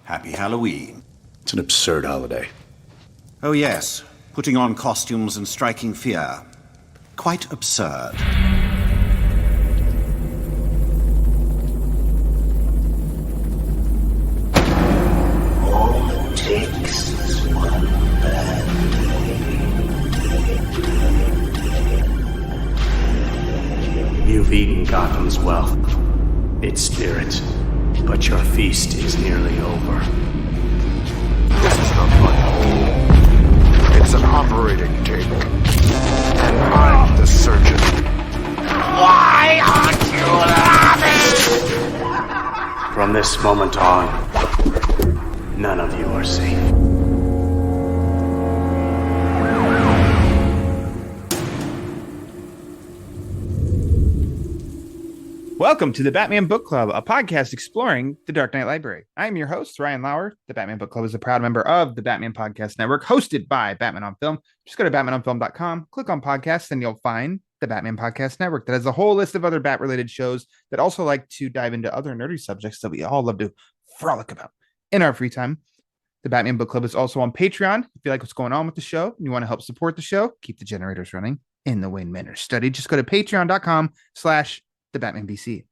Happy Halloween. It's an absurd holiday. Oh yes, putting on costumes and striking fear. Quite absurd. All it takes is one bad day. You've eaten Gotham's wealth, its spirit, but your feast is nearly over. This is not my home. It's an operating table. And I'm the surgeon. Why aren't you laughing? From this moment on, none of you are safe. Welcome to the Batman Book Club, a podcast exploring the Dark Knight Library. I am your host, Ryan Lauer. The Batman Book Club is a proud member of the Batman Podcast Network, hosted by Batman on Film. Just go to batmanonfilm.com, click on podcasts, and you'll find the Batman Podcast Network that has a whole list of other Bat-related shows that also like to dive into other nerdy subjects that we all love to frolic about in our free time. The Batman Book Club is also on Patreon. If you like what's going on with the show and you want to help support the show, keep the generators running in the Wayne Manor study, just go to patreon.com/the Batman BC.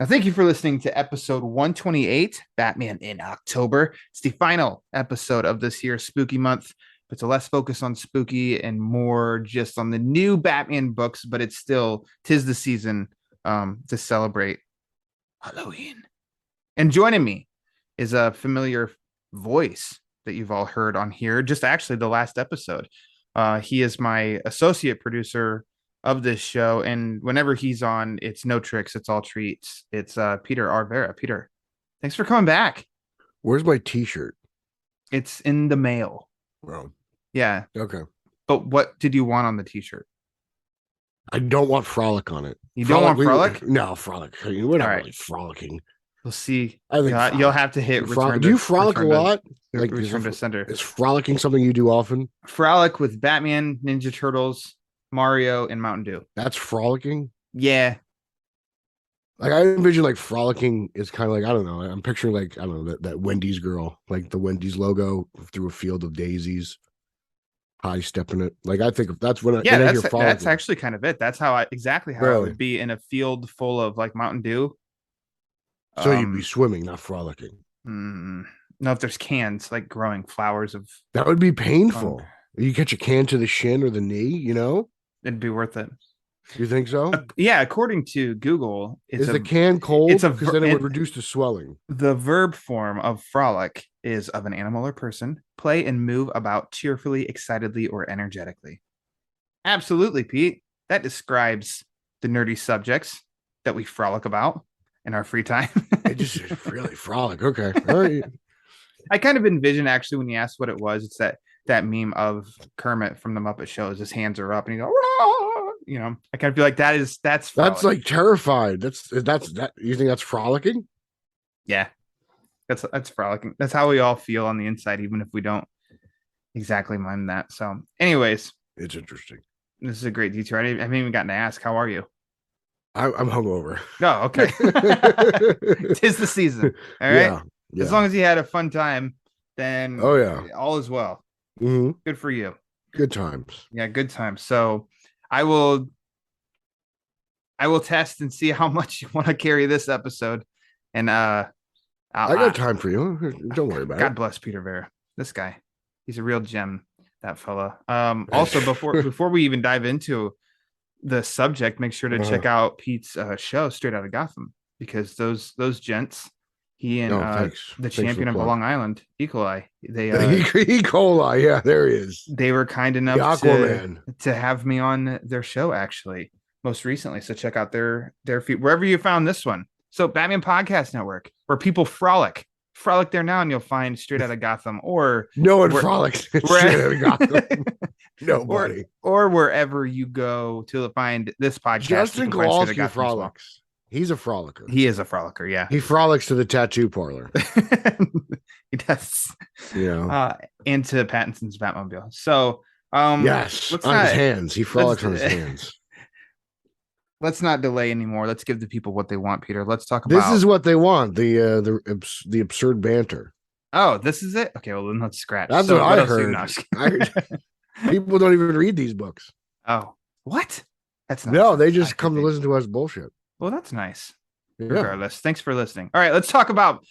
Now, thank you for listening to episode 128, Batman in October. It's the final episode of this year's spooky month. It's a less focus on spooky and more just on the new Batman books, but it's still, 'tis the season to celebrate Halloween. And joining me is a familiar voice that you've all heard on here, just actually the last episode. He is my associate producer of this show, and whenever he's on, it's no tricks, it's all treats. It's Peter R. Verra. Peter, thanks for coming back. Where's my t-shirt? It's in the mail. Oh, Yeah, okay. but what did you want on the t-shirt? I don't want frolic on it. You don't want frolic? No, frolic. We're not All right. really frolicking. We'll see. I think You'll have to hit return. Do you frolic a lot? Like return to sender. Is frolicking something you do often? Frolic with Batman, Ninja Turtles, Mario, and Mountain Dew. That's frolicking? Yeah. Like I envision like frolicking is kind of like, I don't know. I'm picturing like, I don't know, that Wendy's girl, like the Wendy's logo through a field of daisies, high stepping it. Like I think that's when I hear frolicking. That's actually kind of it. That's how exactly how it would be in a field full of like Mountain Dew. So you'd be swimming, not frolicking. No, if there's cans like growing flowers of that would be painful. You catch a can to the shin or the knee, you know? It'd be worth it. You think so? Yeah, according to Google, is the can cold? It's because then it would reduce the swelling. The verb form of frolic is of an animal or person, play and move about cheerfully, excitedly, or energetically. Absolutely, Pete. That describes the nerdy subjects that we frolic about in our free time. It just really frolic. Okay. All right. I kind of envision actually when you asked what it was, it's that meme of Kermit from the Muppet Shows. His hands are up and he goes, you know, I kind of feel like that's frolic. That's like terrified. That's that. You think that's frolicking? Yeah, that's frolicking. That's how we all feel on the inside, even if we don't exactly mind that. So, anyways, it's interesting. This is a great detour. I haven't even gotten to ask, how are you? I'm hungover. Oh, okay. 'Tis the season. All right. Yeah. As long as you had a fun time, then all is well. Mm-hmm. Good for you. Good times. Yeah, good times. So I will test and see how much you want to carry this episode. And I got time for you. Don't worry about it. God bless Peter Verra. This guy. He's a real gem, that fella. Also, before we even dive into the subject, make sure to check out Pete's show, Straight Outta Gotham, because those gents, he and the champion of Long Island, E. coli, E. coli, yeah, there he is. They were kind enough to have me on their show actually most recently. So check out their feed wherever you found this one. So Batman Podcast Network, where people frolic there now, and you'll find Straight Outta Gotham, or no one frolics Straight Outta Gotham. Nobody, or wherever you go to find this podcast. Justin Kowalski frolics. He's a frolicker. He is a frolicker. Yeah, he frolics to the tattoo parlor. He does. Yeah, and to Pattinson's Batmobile. So yes, on his hands. He frolics on his hands. let's not delay anymore. Let's give the people what they want, Peter. Let's talk This about. is what they want. The absurd banter. Oh, this is it. Okay, well then let's scratch. That's So what I else do you- heard. no, I'm just I kidding. heard people don't even read these books. Oh, what? That's not No, they I just think come to they- listen to us bullshit. Well, that's nice. Yeah. Regardless, thanks for listening. All right, let's talk about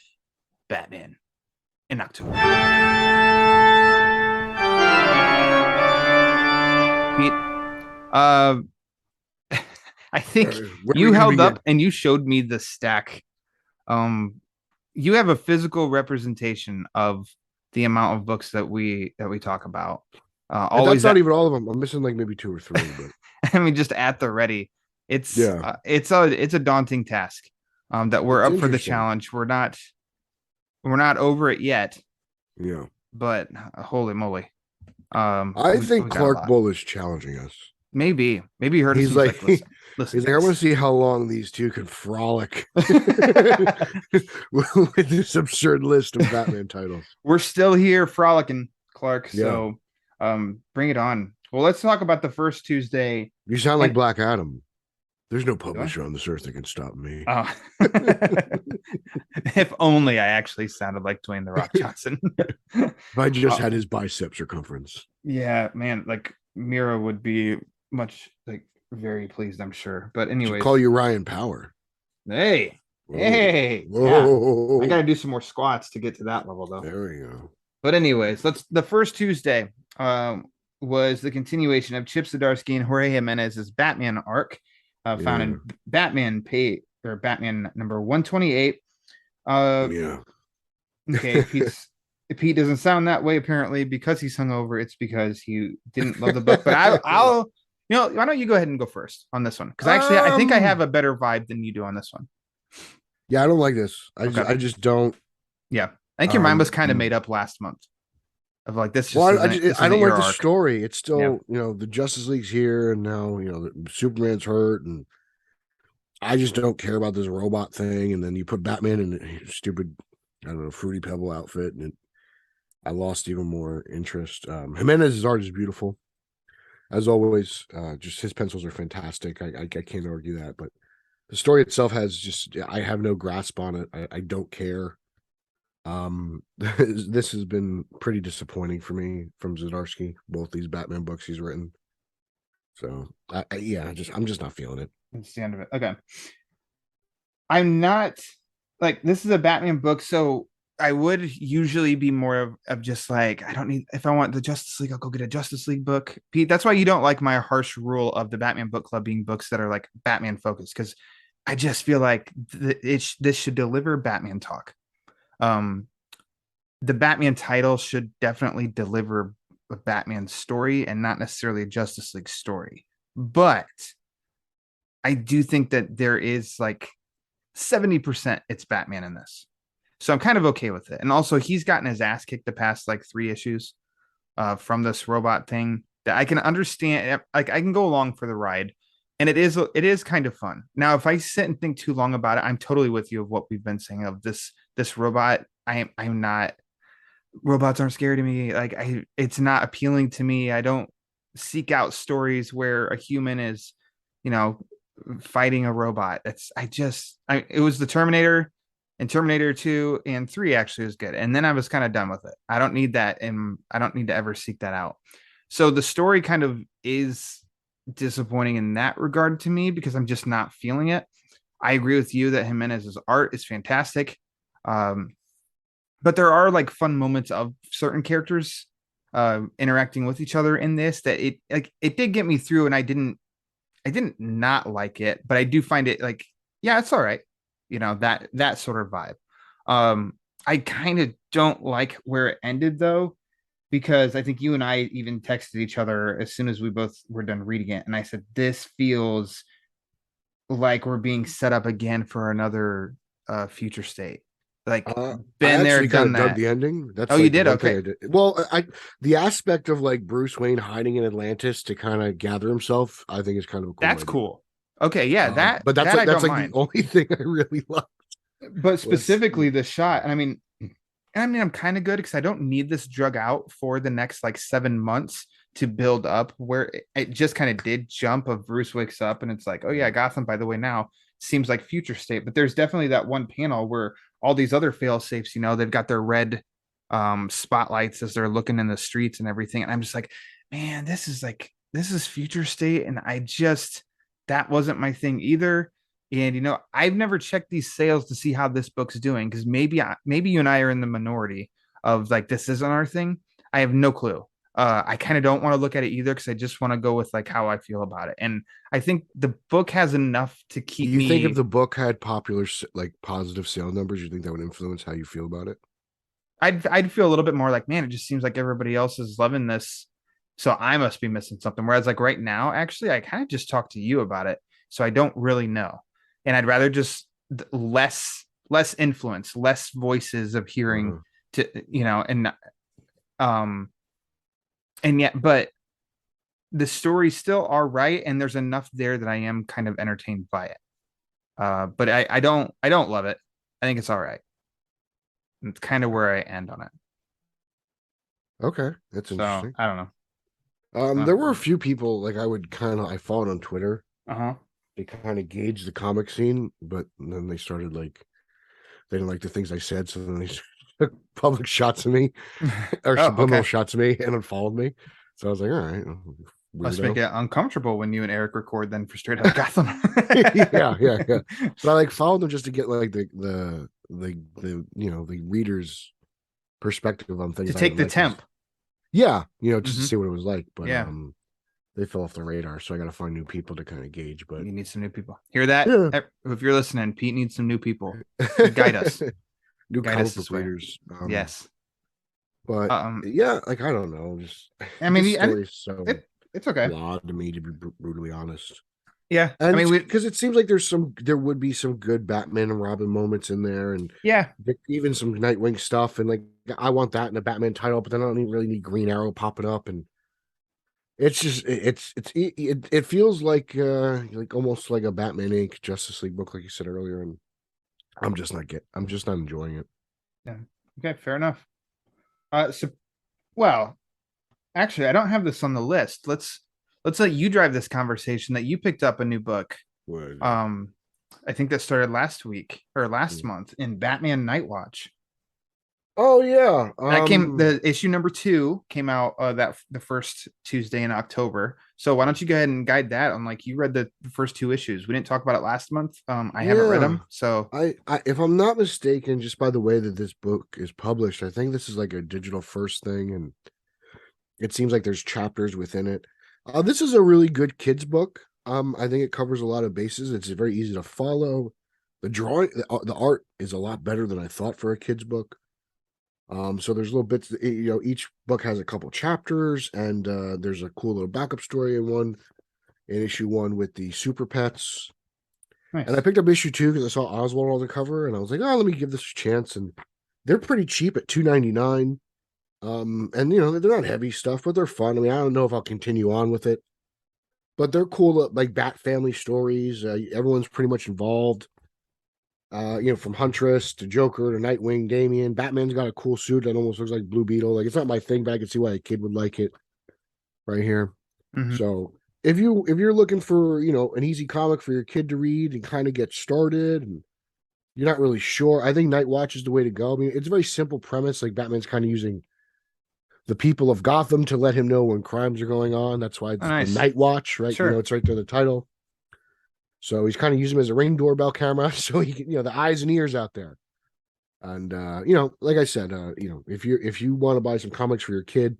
Batman in October. Pete, I think Where you we gonna held up begin? and you showed me the stack. You have a physical representation of the amount of books that we talk about. And Always, that's not even all of them. I'm missing like maybe 2 or 3, but I mean, just at the ready. It's Yeah. it's a daunting task. That we're It's up for the interesting. challenge. We're not over it yet, yeah. but holy moly. I think we got a Clark lot. Bull is challenging us. Maybe he heard us. He's and like, listen, He's like, I want to see how long these two can frolic with this absurd list of Batman titles. We're still here frolicking, Clark. Yeah. So bring it on. Well, let's talk about the first Tuesday. You sound like And- Black Adam. There's no publisher on this earth that can stop me. Oh. If only I actually sounded like Dwayne the Rock Johnson. If I just had his bicep circumference. Yeah, man, like Mira would be much like very pleased, I'm sure. But Should anyways, call you Ryan Power. hey, Whoa. hey, yeah. Whoa. I gotta do some more squats to get to that level though. There we go. But anyways, the first Tuesday was the continuation of Chip Zdarsky and Jorge Jimenez's Batman arc, found in Batman number 128. Yeah. Okay, Pete doesn't sound that way apparently because he's hungover. It's because he didn't love the book. But I'll why don't you go ahead and go first on this one? Because actually, I think I have a better vibe than you do on this one. Yeah, I don't like this. Okay. I just don't. Yeah, I think your mind was kind of made up last month. Of like this. Just Well, this I don't isn't like your the arc. story. It's still, Yeah. The Justice League's here, and now, Superman's hurt, and I just don't care about this robot thing. And then you put Batman in a stupid, I don't know, Fruity Pebble outfit, and I lost even more interest. Jimenez's art is beautiful, as always. Just his pencils are fantastic. I can't argue that, but the story itself I have no grasp on it. I don't care. This has been pretty disappointing for me from Zdarsky, both these Batman books he's written. So I'm just not feeling it. That's the end of it. Okay. I'm not like this is a Batman book, so I would usually be more of just like I don't need if I want the Justice League, I'll go get a Justice League book. Pete, that's why you don't like my harsh rule of the Batman book club being books that are like Batman focused, because I just feel like this should deliver Batman talk. The Batman title should definitely deliver a Batman story and not necessarily a Justice League story. But I do think that there is like 70% it's Batman in this. So I'm kind of okay with it. And also he's gotten his ass kicked the past like 3 issues from this robot thing that I can understand. Like I can go along for the ride. And it is kind of fun. Now, if I sit and think too long about it, I'm totally with you of what we've been saying of this robot. I'm not. Robots aren't scary to me. Like it's not appealing to me. I don't seek out stories where a human is, fighting a robot. It was the Terminator, and Terminator 2 and 3 actually was good. And then I was kind of done with it. I don't need that, and I don't need to ever seek that out. So the story kind of is disappointing in that regard to me because I'm just not feeling it. I agree with you that Jimenez's art is fantastic. But there are like fun moments of certain characters interacting with each other in this that it did get me through, and I didn't not like it, but I do find it like, yeah, it's all right. That sort of vibe. I kind of don't like where it ended though, because I think you and I even texted each other as soon as we both were done reading it. And I said, this feels like we're being set up again for another future state. Like been there, done that. Dug the ending. That's you like did? one thing Okay. I did. Well, the aspect of like Bruce Wayne hiding in Atlantis to kind of gather himself, I think is kind of a cool. That's idea. cool. Okay, yeah, but that's that like I that's don't like mind. the only thing I really love. But specifically the shot, and I mean, I'm kind of good because I don't need this drug out for the next like 7 months to build up where it just kind of did jump of Bruce wakes up and it's like, oh yeah, Gotham, by the way, now seems like future state. But there's definitely that one panel where all these other fail safes, they've got their red spotlights as they're looking in the streets and everything. And I'm just like, man, this is future state. And that wasn't my thing either. And I've never checked these sales to see how this book's doing, because maybe you and I are in the minority of like, this isn't our thing. I have no clue. I kind of don't want to look at it either, because I just want to go with like how I feel about it. And I think the book has enough to keep You me. think if the book had like positive sale numbers, you think that would influence how you feel about it? I'd feel a little bit more like, man, it just seems like everybody else is loving this, so I must be missing something. Whereas like right now, actually, I kind of just talked to you about it, so I don't really know, and I'd rather just less influence, less voices of hearing to and yet, but the stories still are right, and there's enough there that I am kind of entertained by it. But I don't love it. I think it's all right. It's kind of where I end on it. Okay, that's So interesting. I don't know. There were a few people like I followed on Twitter. Uh-huh. They kind of gauged the comic scene, but then they started like they didn't like the things I said, so then they took public shots of me or subliminal shots of me and unfollowed me. So I was like, all right, Must make it uncomfortable when you and Eric record then for Straight Out Gotham. yeah. But I like followed them just to get like the the reader's perspective on things. To take the like temp. Yeah, just to see what it was like. But yeah. They fell off the radar, so I got to find new people to kind of gauge. But you need some new people. Hear that? Yeah. If you're listening, Pete needs some new people. Guide us. New Guide comic book readers. Yes. But yeah, like I don't know. Just I mean, it's okay. Odd to me, to be brutally honest. Yeah, and I mean, because it seems like there would be some good Batman and Robin moments in there, and yeah, even some Nightwing stuff, and like I want that in a Batman title, but then I don't really need Green Arrow popping up, and it's just it feels like almost like a Batman Inc. Justice League book, like you said earlier, and I'm just not enjoying it. Yeah. Okay, fair enough. Actually, I don't have this on the list. Let's let you drive this conversation that you picked up a new book. I think that started last week or last month in Batman Nightwatch. Oh yeah, that the issue number 2 came out the first Tuesday in October. So why don't you go ahead and guide that on, like, you read the first 2 issues. We didn't talk about it last month. I haven't read them, so I if I'm not mistaken, just by the way that this book is published, I think this is like a digital first thing, and it seems like there's chapters within it. This is a really good kids book. I think it covers a lot of bases. It's very easy to follow. The drawing, the art is a lot better than I thought for a kids book. So there's little bits, each book has a couple chapters, and there's a cool little backup story in issue 1 with the super pets. Nice. And I picked up issue 2 because I saw Oswald on the cover, and I was like, oh, let me give this a chance. And they're pretty cheap at $2.99. And they're not heavy stuff, but they're fun. I mean, I don't know if I'll continue on with it, but they're cool, like Bat family stories. Everyone's pretty much involved. From Huntress to Joker to Nightwing, Damian. Batman's got a cool suit that almost looks like Blue Beetle. Like, it's not my thing, but I can see why a kid would like it right here. Mm-hmm. So if you're looking for, an easy comic for your kid to read and kind of get started, and you're not really sure, I think Nightwatch is the way to go. I mean, it's a very simple premise. Like, Batman's kind of using the people of Gotham to let him know when crimes are going on. That's why it's the Nightwatch, right? Sure. It's right there in the title. So he's kind of using him as a Ring doorbell camera, so he can, the eyes and ears out there. And like I said, if you want to buy some comics for your kid,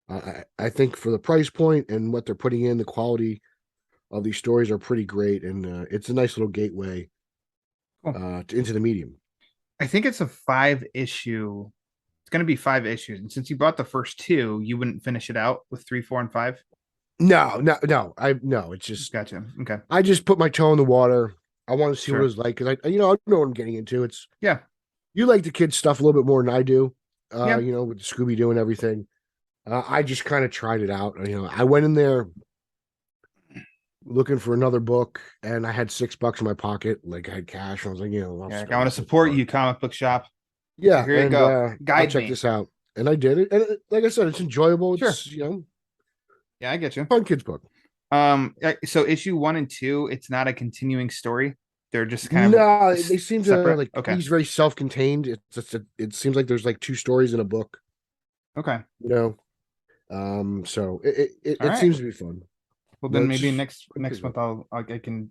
I think for the price point and what they're putting in, the quality of these stories are pretty great, and it's a nice little gateway into the medium. I think it's a 5-issue. It's going to be 5 issues, and since you bought the first 2, you wouldn't finish it out with 3, 4, and 5. No. It's just gotcha. Okay. I just put my toe in the water. I want to see what it was like, because I know what I'm getting into. It's you like the kids stuff a little bit more than I do. With Scooby Doo and everything. I just kind of tried it out. I went in there looking for another book, and I had $6 in my pocket. Like, I had cash. I was like, I want to support you, comic book shop. Yeah, so here you go. Check this out, and I did it. And like I said, it's enjoyable. It's Yeah, I get you. Fun kids book. So issue 1 and 2, it's not a continuing story. They're just kind of No, they seem to separate. like Okay. he's very self-contained. It's just it seems like there's like 2 stories in a book, Okay. you know. So it All right. seems to be fun. Well, But then it's maybe just fun next kids month book.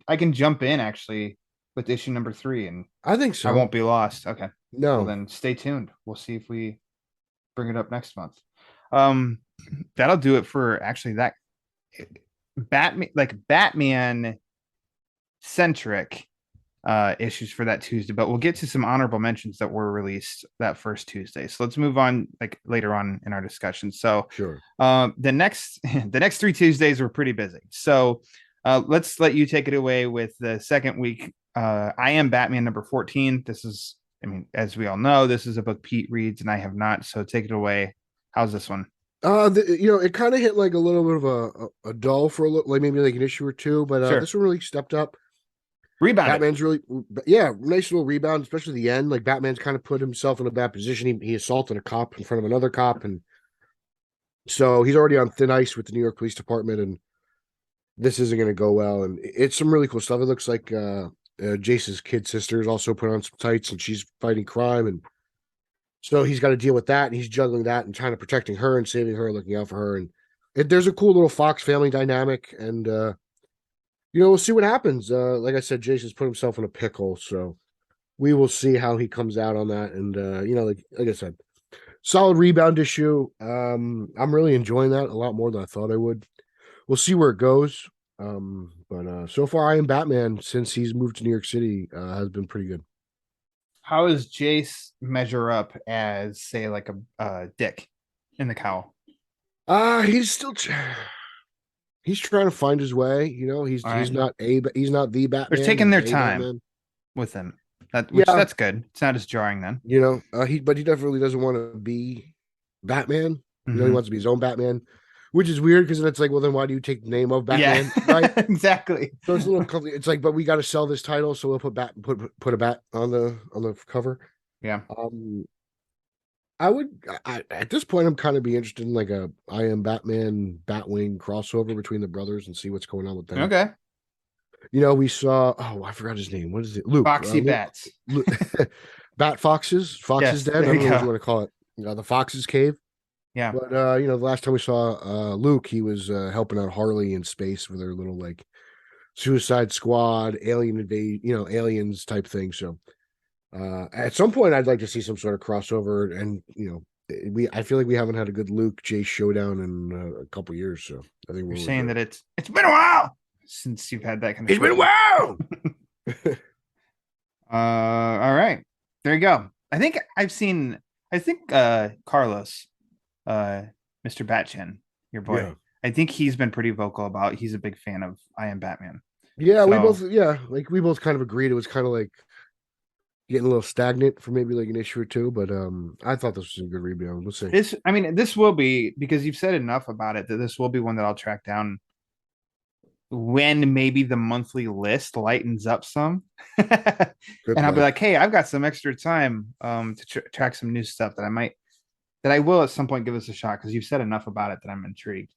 I can jump in actually with issue number 3, and I think I so. won't be lost. Okay. Well, No. then stay tuned. We'll see if we bring it up next month. Um, that'll do it for actually that Batman centric issues for that Tuesday, but we'll get to some honorable mentions that were released that first Tuesday. So let's move on like later on in our discussion. So Sure. the next 3 Tuesdays were pretty busy. So let's let you take it away with the second week. I Am Batman number 14. This is, I mean, as we all know, this is a book Pete reads and I have not. So take it away. How's this one? It kind of hit like a little bit of a dull for a little, like maybe like an issue or two, but Sure. this one really stepped up. Rebounded. Batman's really, yeah, nice little rebound, especially the end. Like Batman's kind of put himself in a bad position. He assaulted a cop in front of another cop, and so he's already on thin ice with the New York Police Department, and this isn't going to go well. And it's some really cool stuff. It looks like Jace's kid sister is also put on some tights, and she's fighting crime, and so he's got to deal with that, and he's juggling that and trying to protecting her and saving her, looking out for her, and there's a cool little Fox family dynamic, and we'll see what happens. Like I said, Jason's put himself in a pickle, so we will see how he comes out on that. And like I said, solid rebound issue. I'm really enjoying that a lot more than I thought I would. We'll see where it goes. But so far, I Am Batman, since he's moved to New York City, has been pretty good. How does Jace measure up as, say, like a Dick in the Cowl? He's still he's trying to find his way. He's All right. he's not the Batman. They're taking their He's a time Batman. with him. Yeah. That's good. It's not as jarring then. He definitely doesn't want to be Batman. He Mhm. wants to be his own Batman, which is weird because then it's like, well, then why do you take the name of Batman? Yeah, Right? exactly. So it's a little complicated. It's like, but we got to sell this title, so we'll put a bat on the cover. Yeah. I at this point I'm kind of be interested in like a I Am Batman Batwing crossover between the brothers and see what's going on with them. Okay. We saw I forgot his name. What is it? Luke. Foxy Bats. Luke, Bat Foxes. Foxes Yes, Dead. I there don't you know what go. you want to call it. The Fox's Cave. Yeah. But the last time we saw Luke, he was helping out Harley in space with her little like Suicide Squad, alien aliens type thing. So at some point I'd like to see some sort of crossover, and I feel like we haven't had a good Luke Jace showdown in a couple years. So I think You're saying that it's been a while since you've had that kind of. it's been a while. All right. There you go. I think Carlos, Mr. Batchin, your boy. Yeah. I think he's been pretty vocal about he's a big fan of I Am Batman. Yeah, So- we both kind of agreed it was kind of like getting a little stagnant for maybe like an issue or two, but I thought this was a good rebound. We'll see. This will be, because you've said enough about it, that this will be one that I'll track down when maybe the monthly list lightens up some. Good And I'll be luck. like, hey, I've got some extra time to track some new stuff that I will at some point give us a shot, because you've said enough about it that I'm intrigued.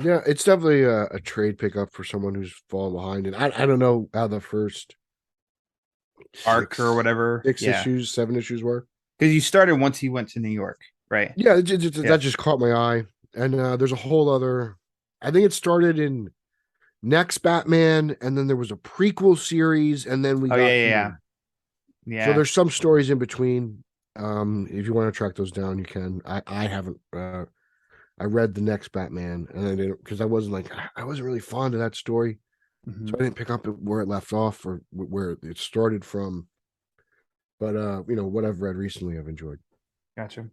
Yeah, it's definitely a trade pickup for someone who's fallen behind, and I don't know how the first Arc or whatever. 7 issues were. Because you started once he went to New York, right? Yeah, that just caught my eye. And there's a whole other. I think it started in Next Batman, and then there was a prequel series, and then we. Oh got yeah. So there's some stories in between. If you want to track those down, you can. I haven't. I read the Next Batman, and I didn't, because I wasn't really fond of that story, Mhm. so I didn't pick up where it left off or where it started from. But what I've read recently, I've enjoyed. Gotcha.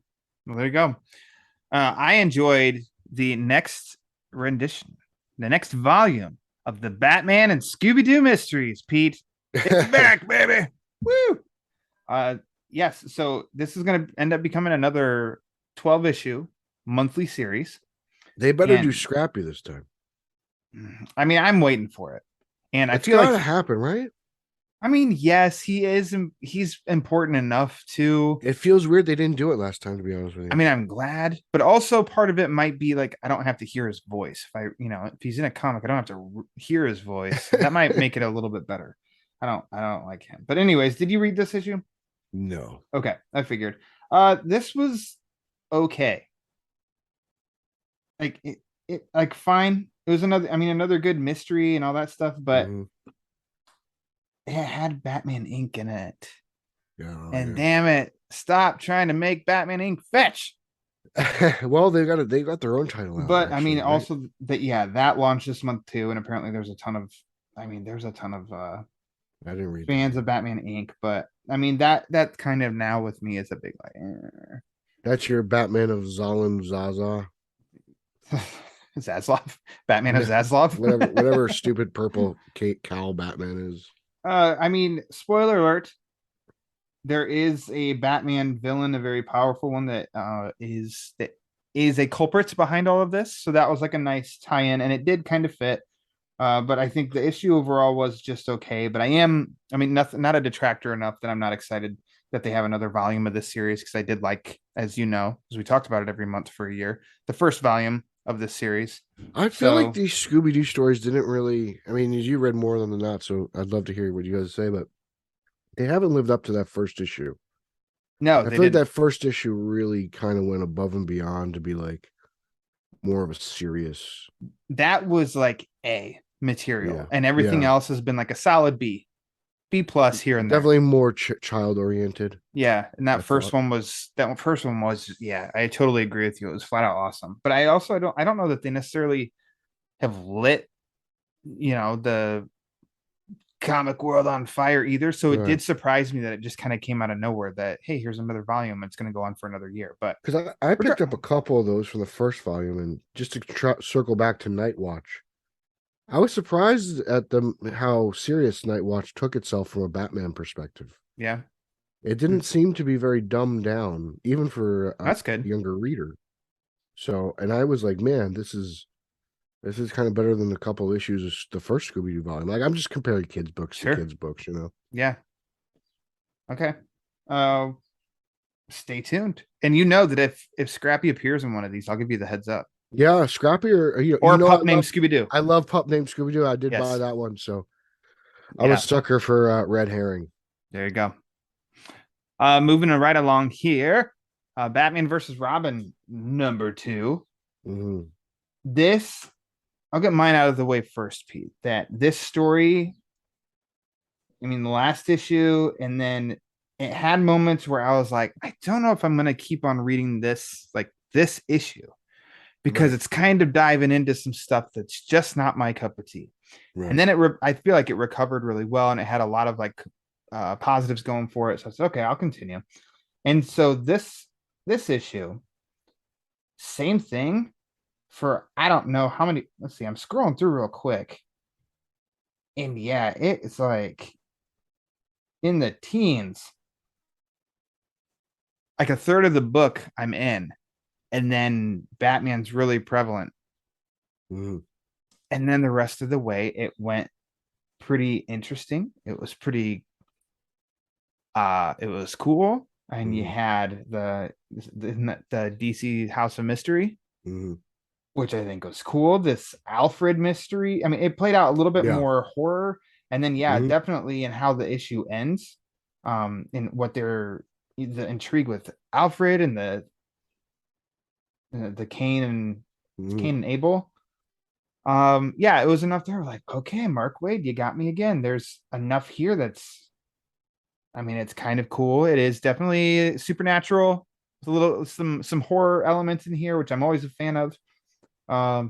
Well, there you go. I enjoyed the next rendition, the next volume of the Batman and Scooby-Doo mysteries. Pete, it's back, baby. Woo! Yes. So this is going to end up becoming another 12-issue monthly series. They better And- do Scrappy this time. I mean, I'm waiting for it, and It's I feel gotta like happen, right? I mean, yes, he is. He's important enough to. It feels weird they didn't do it last time, to be honest with you. I mean, I'm glad, but also part of it might be like I don't have to hear his voice. If he's in a comic, I don't have to hear his voice. That might make it a little bit better. I don't like him. But anyways, did you read this issue? No. Okay, I figured. This was okay. Like it like fine. It was another good mystery and all that stuff, but Mhm. it had Batman Inc. in it. Yeah, And damn it, stop trying to make Batman Inc. fetch. well, they got their own title out. But I mean, actually, right? also that launched this month too, and apparently there's a ton of I didn't read fans that. of Batman Inc. But I mean that kind of now with me is a big like That's your Batman of Zalim Zaza. Zaslav, Batman of Zaslav. whatever stupid purple cowl Batman is. I mean, spoiler alert. There is a Batman villain, a very powerful one that is a culprit behind all of this. So that was like a nice tie-in, and it did kind of fit. But I think the issue overall was just okay. But nothing, not a detractor enough that I'm not excited that they have another volume of this series because I did like, as you know, as we talked about it every month for a year, the first volume of this series. I feel like these Scooby-Doo stories didn't really. I mean, you read more than that, so I'd love to hear what you guys say, but they haven't lived up to that first issue. No, I feel like that first issue really kind of went above and beyond to be like more of a serious. That was like A material, Yeah, and everything yeah. else has been like a solid B plus here and there. Definitely more child oriented. Yeah, and that first one was yeah, I totally agree with you. It was flat out awesome. But I don't know that they necessarily have lit, the comic world on fire either. So it did surprise me that it just kind of came out of nowhere that, hey, here's another volume. It's going to go on for another year. But because I picked up a couple of those from the first volume, and just to circle back to Night Watch, I was surprised at how serious Night Watch took itself from a Batman perspective. Yeah, it didn't seem to be very dumbed down, even for that's good. Younger reader. So, and I was like, man, this is kind of better than a couple issues of the first Scooby-Doo volume. Like, I'm just comparing kids' books to kids' books, Yeah. Okay. Stay tuned. And you know that if Scrappy appears in one of these, I'll give you the heads up. Yeah, Scrappy or Pup named Scooby-Doo. I love Pup named Scooby-Doo. I did buy that one, so I'm a sucker for Red Herring. There you go. Moving right along here, Batman versus Robin #2. Mm-hmm. This, I'll get mine out of the way first, Pete. That this story, the last issue, and then it had moments where I was like, I don't know if I'm going to keep on reading this issue because it's kind of diving into some stuff that's just not my cup of tea. Right. And then I feel like it recovered really well, and it had a lot of positives going for it. So I said, okay, I'll continue. And so this issue, same thing for I don't know how many. Let's see, I'm scrolling through real quick, and yeah, it's like in the teens, like a third of the book I'm in, and then Batman's really prevalent. Mm-hmm. And then the rest of the way it went pretty interesting. It was pretty it was cool. And you had the DC House of Mystery, which I think was cool. This Alfred mystery. It played out a little bit more horror. And then definitely in how the issue ends. In what the intrigue with Alfred and the Cain and Abel. It was enough there. Like, okay, Mark Waid, you got me again. There's enough here that's it's kind of cool. It is definitely supernatural. It's a little some horror elements in here, which I'm always a fan of. I'll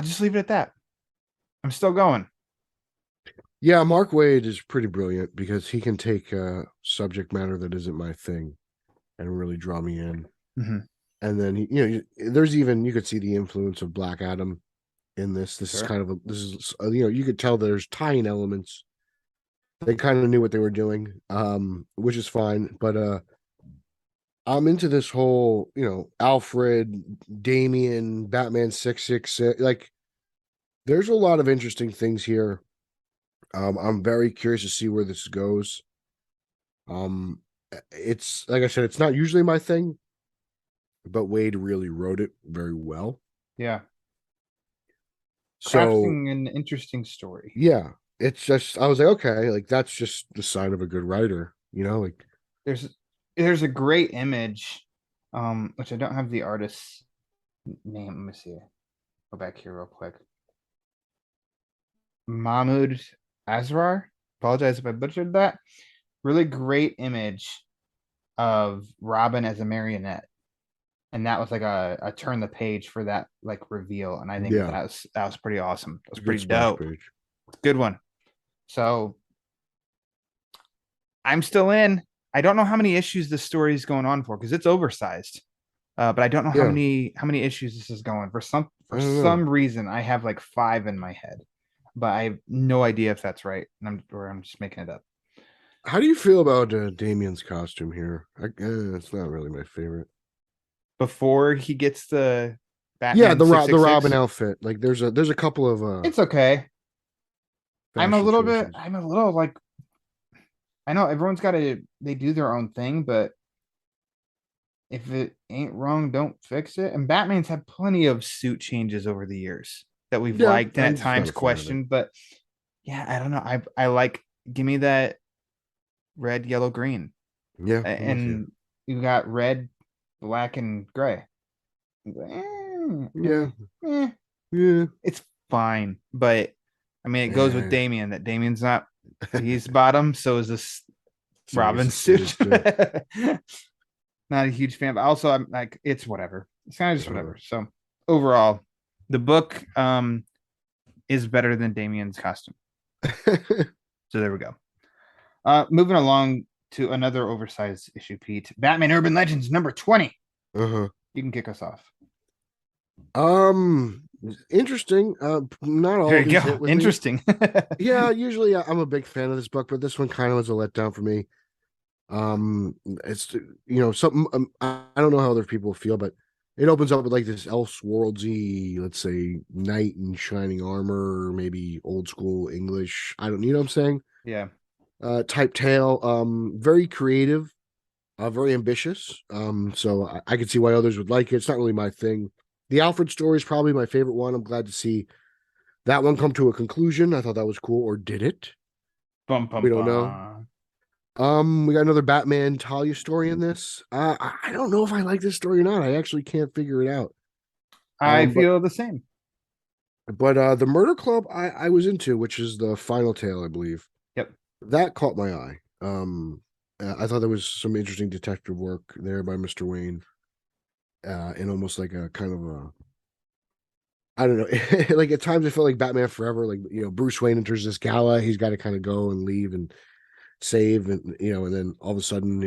just leave it at that. I'm still going. Yeah, Mark Waid is pretty brilliant because he can take subject matter that isn't my thing and really draw me in. Mm-hmm. And then there's even, you could see the influence of Black Adam in this. This is kind of you could tell there's tying elements. They kind of knew what they were doing, which is fine. But I'm into this whole, Alfred, Damian, Batman 666. Like, there's a lot of interesting things here. I'm very curious to see where this goes. It's like I said, it's not usually my thing, but Wade really wrote it very well. Yeah. So Crafting an interesting story. yeah, it's just I was like, okay, like that's just the sign of a good writer, like There's a great image, which I don't have the artist's name. Let me see. Go back here real quick. Mahmoud Asrar. Apologize if I butchered that. Really great image of Robin as a marionette. And that was like a turn the page for that like reveal. And I think Yeah. that was pretty awesome. That was Good pretty splash dope. page. Good one. So I'm still in. I don't know how many issues this story is going on for because it's oversized. But I don't know Yeah. how many issues this is going for. I don't know. Some reason I have like 5 in my head, but I have no idea if that's right, and I'm just making it up. How do you feel about Damien's costume here? It's not really my favorite. Before he gets the Batman, Yeah, the 666, Robin outfit. Like there's a couple of it's okay. I'm a fashion little choices. bit. I'm a little like. I know everyone's got to. They do their own thing, but if it ain't wrong, don't fix it. And Batman's had plenty of suit changes over the years that we've Yeah, liked and I'm at just not times a fan of it. questioned. But yeah, I don't know. I like. Give me that red, yellow, green, Yeah, I'm with you. and you got red, black, and gray. Yeah. Eh, Yeah. it's fine, but I mean, it goes with Eh. Damien. That Damien's not. He's bottom, so is this So I guess Robin the suit is suit. too. Not a huge fan, but also I'm like, it's whatever. It's kind of just Uh-huh. whatever. So overall, the book is better than Damien's costume. So there we go. Moving along to another oversized issue, Pete. Batman Urban Legends number 20. Uh-huh. You can kick us off. Interesting. Not all There of you these go. hit with me. Interesting. Yeah, usually I'm a big fan of this book, but this one kind of was a letdown for me. It's something I don't know how other people feel, but it opens up with like this Elseworldsy, let's say, knight in shining armor, or maybe old school English. I don't, you know what I'm saying? Yeah. Type tale. Very creative, very ambitious. So I can see why others would like it. It's not really my thing. The Alfred story is probably my favorite one. I'm glad to see that one come to a conclusion. I thought that was cool, or did it? Bum, bum, We don't know. We got another Batman Talia story in this. I don't know if I like this story or not. I actually can't figure it out. I feel the same. But the Murder Club I was into, which is the final tale, I believe. Yep. That caught my eye. I thought there was some interesting detective work there by Mr. Wayne. And almost like a kind of a, I don't know, like at times I felt like Batman Forever, like, Bruce Wayne enters this gala, he's got to kind of go and leave and save, and and then all of a sudden,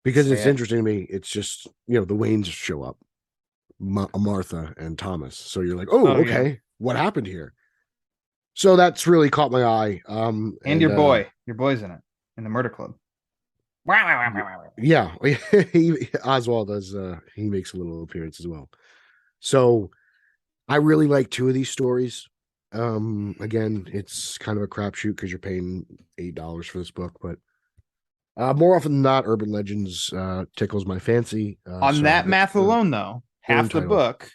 because Say it's it. interesting to me, it's just the Waynes show up, Martha and Thomas, so you're like, oh, Oh, okay, yeah. what happened here? So that's really caught my eye. And your boy's in it in the Murder Club. Yeah, Oswald does. He makes a little appearance as well. So I really like 2 of these stories. Again, it's kind of a crapshoot because you're paying $8 for this book, but more often than not, Urban Legends tickles my fancy. On so that math alone, though, half the entitled. book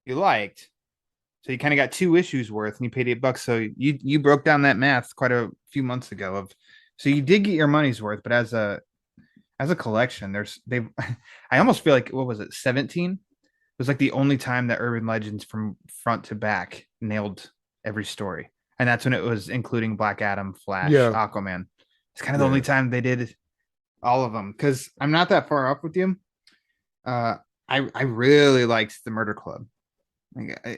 you liked, so you kind of got 2 issues worth, and you paid $8. So you broke down that math quite a few months ago. So you did get your money's worth, but as a collection, I almost feel like, what was it, 17? It was like the only time that Urban Legends from front to back nailed every story, and that's when it was including Black Adam, Flash, Aquaman. It's kind of the only time they did all of them, because I'm not that far off with you. I really liked the Murder Club.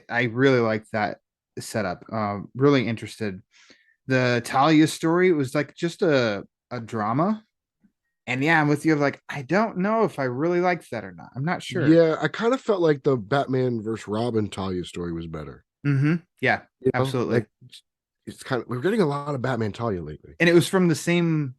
I really liked that setup. Really interested. The Talia story was like just a drama. And yeah, I'm with you. Like, I don't know if I really liked that or not. I'm not sure. Yeah, I kind of felt like the Batman versus Robin Talia story was better. Mm-hmm. Yeah, absolutely. Like, it's kind of, we're getting a lot of Batman Talia lately, and it was from the same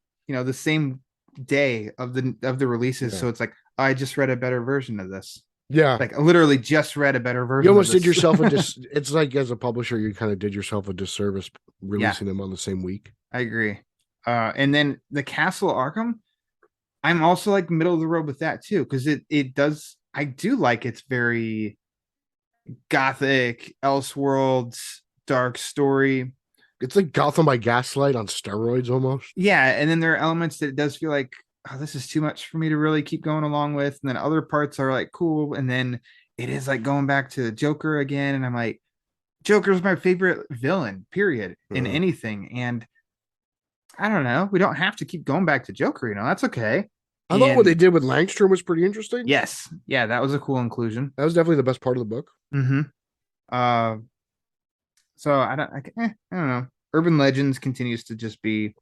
day of the releases. Yeah. So it's like, I just read a better version of this. Yeah. Like I literally just read a better version. You almost of did this. yourself a it's like as a publisher, you kind of did yourself a disservice releasing them on the same week. I agree. And then the Castle Arkham, I'm also like middle of the road with that too, because it does. I do like it's very gothic, Elseworlds, dark story. It's like Gotham by Gaslight on steroids almost. Yeah, and then there are elements that it does feel like, oh, this is too much for me to really keep going along with. And then other parts are like cool, and then it is like going back to Joker again, and I'm like, Joker's my favorite villain, period, in anything. And I don't know, we don't have to keep going back to Joker, that's okay. I thought what they did with Langstrom was pretty interesting. Yes, yeah, that was a cool inclusion. That was definitely the best part of the book. Mm-hmm. So I don't know. Urban Legends continues to just be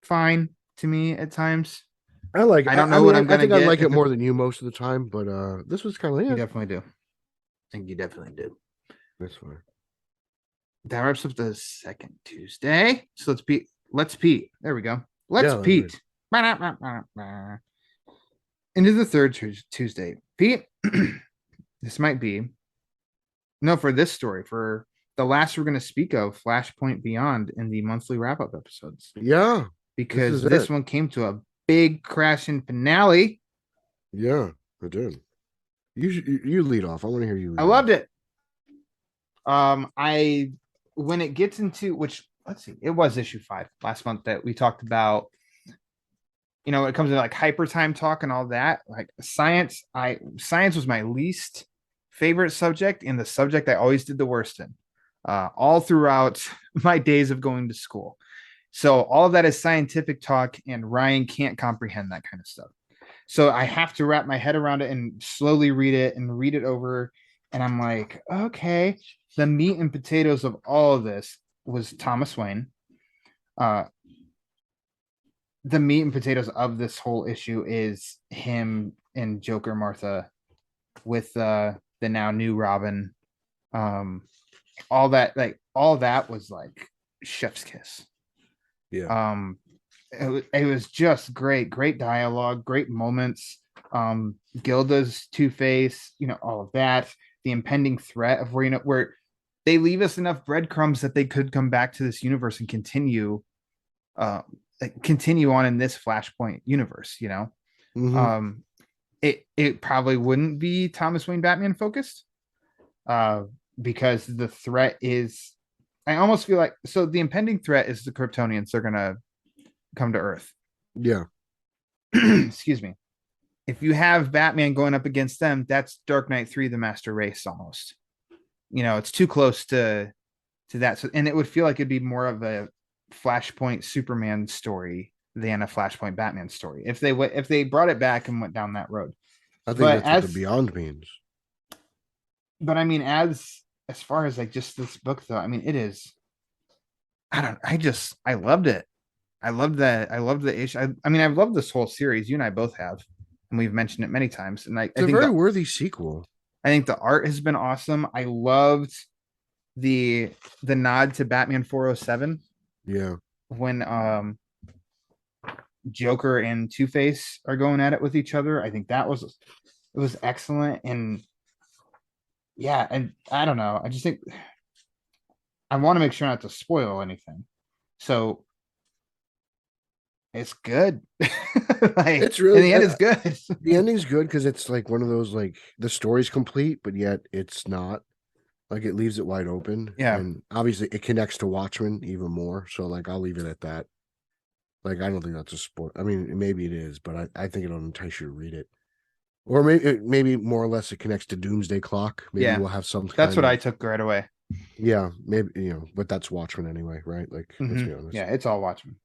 fine to me at times. I like. I don't know what I'm gonna I think get I like if it more than you most of the time, but this was kind of You yeah. definitely do. I think you definitely do. That's fine. That wraps up the second Tuesday. So let's Pete. There we go. Let's Yeah, Pete. Into the third Tuesday. Pete, this might be for this story, for the last we're going to speak of, Flashpoint Beyond, in the monthly wrap-up episodes. Yeah, because this one came to a big crashing finale. Yeah, I did. You lead off. I want to hear you. I loved it. When it gets into let's see, it was issue 5 last month that we talked about. It comes to like hyper time talk and all that. Like science was my least favorite subject and the subject I always did the worst in, all throughout my days of going to school. So all of that is scientific talk, and Ryan can't comprehend that kind of stuff. So I have to wrap my head around it and slowly read it over. And I'm like, okay, the meat and potatoes of all of this was Thomas Wayne. The meat and potatoes of this whole issue is him and Joker Martha with the now new Robin. All that was like chef's kiss. Yeah. It was just great dialogue, great moments. Gilda's Two-Face, all of that, the impending threat of where they leave us enough breadcrumbs that they could come back to this universe and continue on in this Flashpoint universe. Mm-hmm. It probably wouldn't be Thomas Wayne Batman focused, because the threat is, I almost feel like, so the impending threat is the Kryptonians. They're gonna come to Earth. Yeah. Excuse me. If you have Batman going up against them, that's Dark Knight 3, the Master Race almost. It's too close to that. So, and it would feel like it'd be more of a Flashpoint Superman story than a Flashpoint Batman story if they brought it back and went down that road. I think that's what the Beyond means. But I mean, as far as like just this book though, I mean, it is. I loved it. I loved that. I loved the issue. I mean, I've loved this whole series. You and I both have, and we've mentioned it many times. And It's a very worthy sequel. I think the art has been awesome. I loved the nod to Batman 407. Yeah. When Joker and Two-Face are going at it with each other, I think it was excellent. And yeah, and I don't know. I just think I want to make sure not to spoil anything. So it's good. It's really, in the end, it's good. The ending's good because it's like one of those, like, the story's complete, but yet it's not. Like, it leaves it wide open. Yeah. And obviously it connects to Watchmen even more. So, like, I'll leave it at that. Like, I don't think that's a spoil. I mean, maybe it is, but I think it'll entice you to read it. Or maybe more or less it connects to Doomsday Clock. Maybe we'll have some. That's what I took right away. Yeah, maybe, but that's Watchmen anyway, right? Like, let's be honest. Yeah, it's all Watchmen.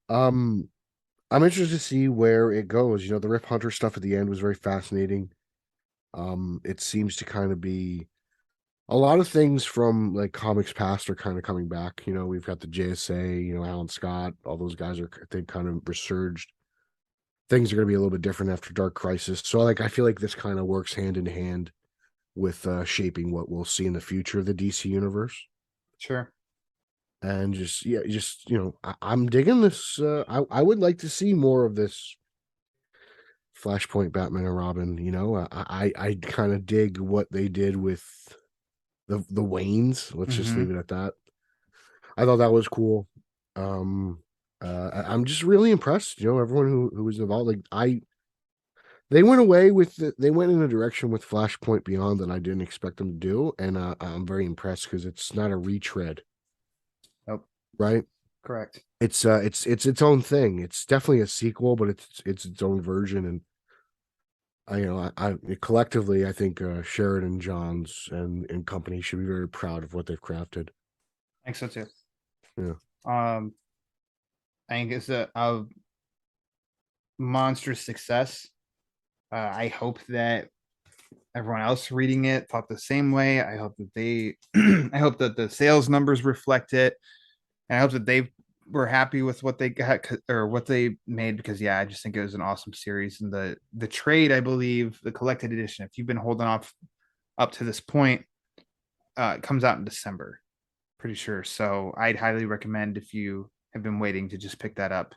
I'm interested to see where it goes. The Rip Hunter stuff at the end was very fascinating. It seems to kind of be a lot of things from like comics past are kind of coming back. We've got the JSA, Alan Scott, all those guys they've kind of resurged. Things are going to be a little bit different after Dark Crisis. So like, I feel like this kind of works hand in hand with shaping what we'll see in the future of the DC universe. Sure. And I'm digging this. I would like to see more of this Flashpoint, Batman and Robin. You know, I kind of dig what they did with the Waynes. Let's just leave it at that. I thought that was cool. I'm just really impressed. You know, everyone who was involved. They went away with they went in a direction with Flashpoint Beyond that I didn't expect them to do, and I'm very impressed because it's not a retread. Nope. Right. Correct. It's its own thing. It's definitely a sequel, but it's its own version. And I collectively, I think Sheridan Johns and company should be very proud of what they've crafted. I think so too. Yeah. I think it's a monstrous success. I hope that everyone else reading it thought the same way. I hope that I hope that the sales numbers reflect it, and I hope that they were happy with what they got or what they made, because I just think it was an awesome series. And the trade, I believe, the collected edition, if you've been holding off up to this point, it comes out in December, pretty sure. So I'd highly recommend, if you have been waiting, to just pick that up.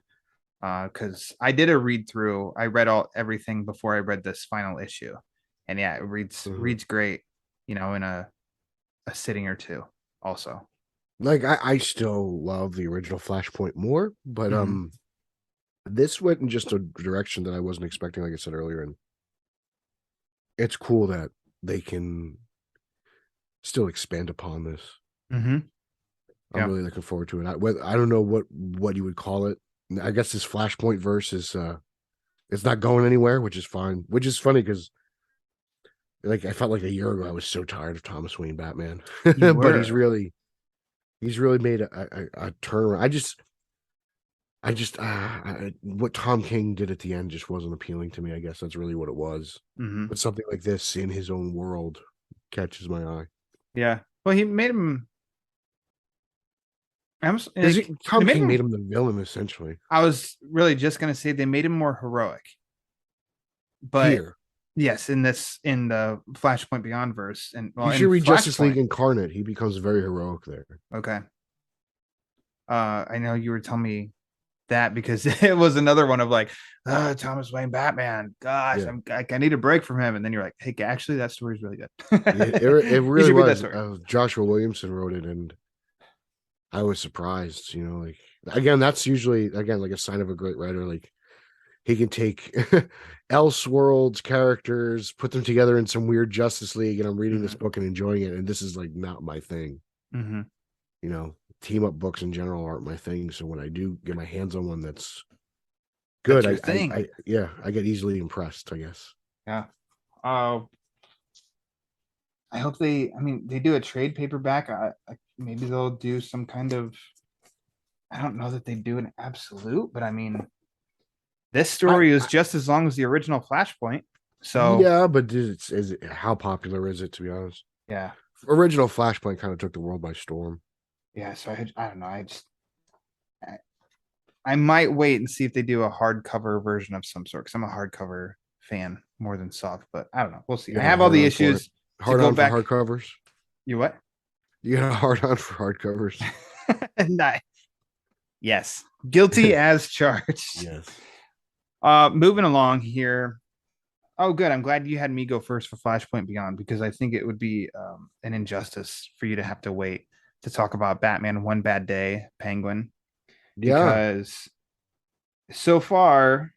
Because I did a read through. I read everything before I read this final issue, and it reads great, in a sitting or two. Also, like I still love the original Flashpoint more, but this went in just a direction that I wasn't expecting, like I said earlier, and it's cool that they can still expand upon this. I'm really looking forward to it. I don't know what you would call it. I guess this Flashpoint verse is it's not going anywhere, which is fine. Which is funny because I felt like a year ago I was so tired of Thomas Wayne Batman, but he's really made a turnaround. What Tom King did at the end just wasn't appealing to me. I guess that's really what it was. But something like this in his own world catches my eye. Yeah. Well, he made him. Tom King made him the villain, essentially. I was really just gonna say they made him more heroic, but here, yes, in the Flashpoint Beyond verse, and you should read Justice League Incarnate. He becomes very heroic there. Okay. I know you were telling me that because it was another one of Thomas Wayne Batman. Gosh, I need a break from him, and then you're like, hey, actually, that story's really good. it really was. Joshua Williamson wrote it, and I was surprised, again, that's usually, like a sign of a great writer. Like, he can take Elseworlds characters, put them together in some weird Justice League, and I'm reading this book and enjoying it. And this is not my thing. Team up books in general aren't my thing. So when I do get my hands on one that's good, I get easily impressed, I guess. Yeah. I hope they do a trade paperback. Maybe they'll do some kind of, I don't know that they do an absolute, but this story is just as long as the original Flashpoint. So yeah, but how popular is it, to be honest? Yeah. Original Flashpoint kind of took the world by storm. Yeah, so I don't know. I might wait and see if they do a hardcover version of some sort, because I'm a hardcover fan more than soft, but I don't know. We'll see. I have all the issues. Hard on for hardcovers. You what? You got a hard on for hardcovers. Nice. Yes. Guilty as charged. Yes. Moving along here. Oh, good. I'm glad you had me go first for Flashpoint Beyond, because I think it would be an injustice for you to have to wait to talk about Batman One Bad Day, Penguin. Because so far,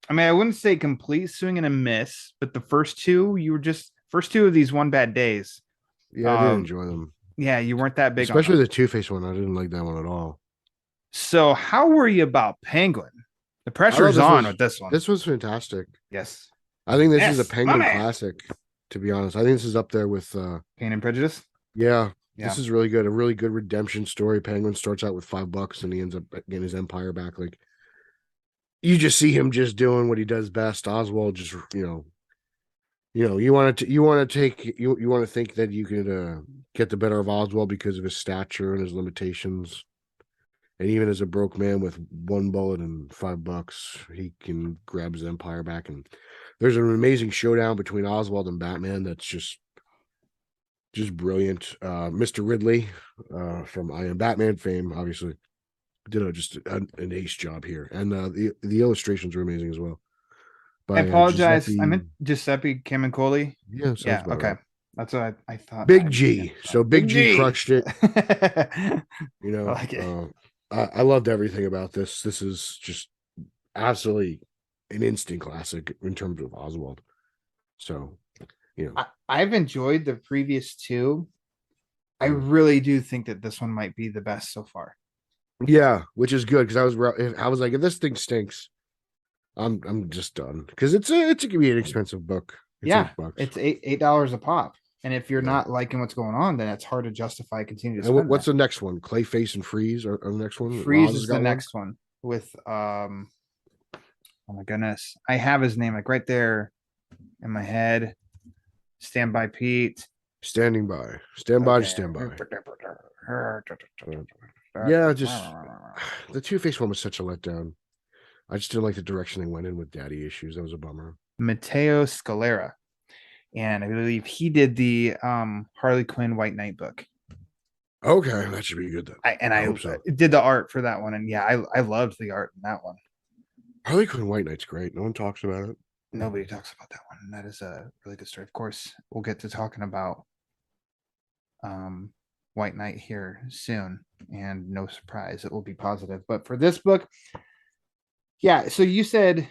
I wouldn't say complete swing and a miss, but the first two of these One Bad Days. Yeah, I did enjoy them. Yeah, you weren't that big, especially the Two-Face one. I didn't like that one at all. So, how were you about Penguin? The pressure's on with this one. This was fantastic. Yes, I think this is a Penguin classic. To be honest, I think this is up there with Pain and Prejudice. Yeah, this is really good. A really good redemption story. Penguin starts out with $5 and he ends up getting his empire back. Like, you just see him just doing what he does best. Oswald just you want to think that you could get the better of Oswald because of his stature and his limitations. And even as a broke man with one bullet and $5, he can grab his empire back. And there's an amazing showdown between Oswald and Batman that's just brilliant. Mr. Ridley from I Am Batman fame, obviously, did just an ace job here. And the illustrations are amazing as well. by I apologize. I Giuseppe. meant Giuseppe Camicoli. Yeah, sounds Yeah. about Okay. right. That's what I thought. Big G. So Big G G. crushed it. I You know, like it. I loved everything about this. This is just absolutely an instant classic in terms of Oswald. So, you know, I've enjoyed the previous two. I Mm. really do think that this one might be the best so far. yeah, which is good because I was like, if this thing stinks, I'm just done because it can be an expensive book. It's Yeah, $8. it's $8 a pop. And if you're Yeah. not liking what's going on, then it's hard to justify continuing to And spend what's that. the next one? Clayface and Freeze are the next one. Freeze Roz has is got the one? next one with oh my goodness. I have his name like right there in my head. Stand by Pete. Standing by. Stand by to Okay. stand by. Yeah, just the Two-Face one was such a letdown. I just didn't like the direction they went in with daddy issues. That was a bummer. Matteo Scalera. And I believe he did the Harley Quinn White Knight book. Okay, that should be good then. I hope so. did the art for that one. And yeah, I loved the art in that one. Harley Quinn White Knight's great. No one talks about it. Nobody talks about that one. That is a really good story. Of course, we'll get to talking about White Knight here soon. And no surprise, it will be positive. But for this book, yeah, so you said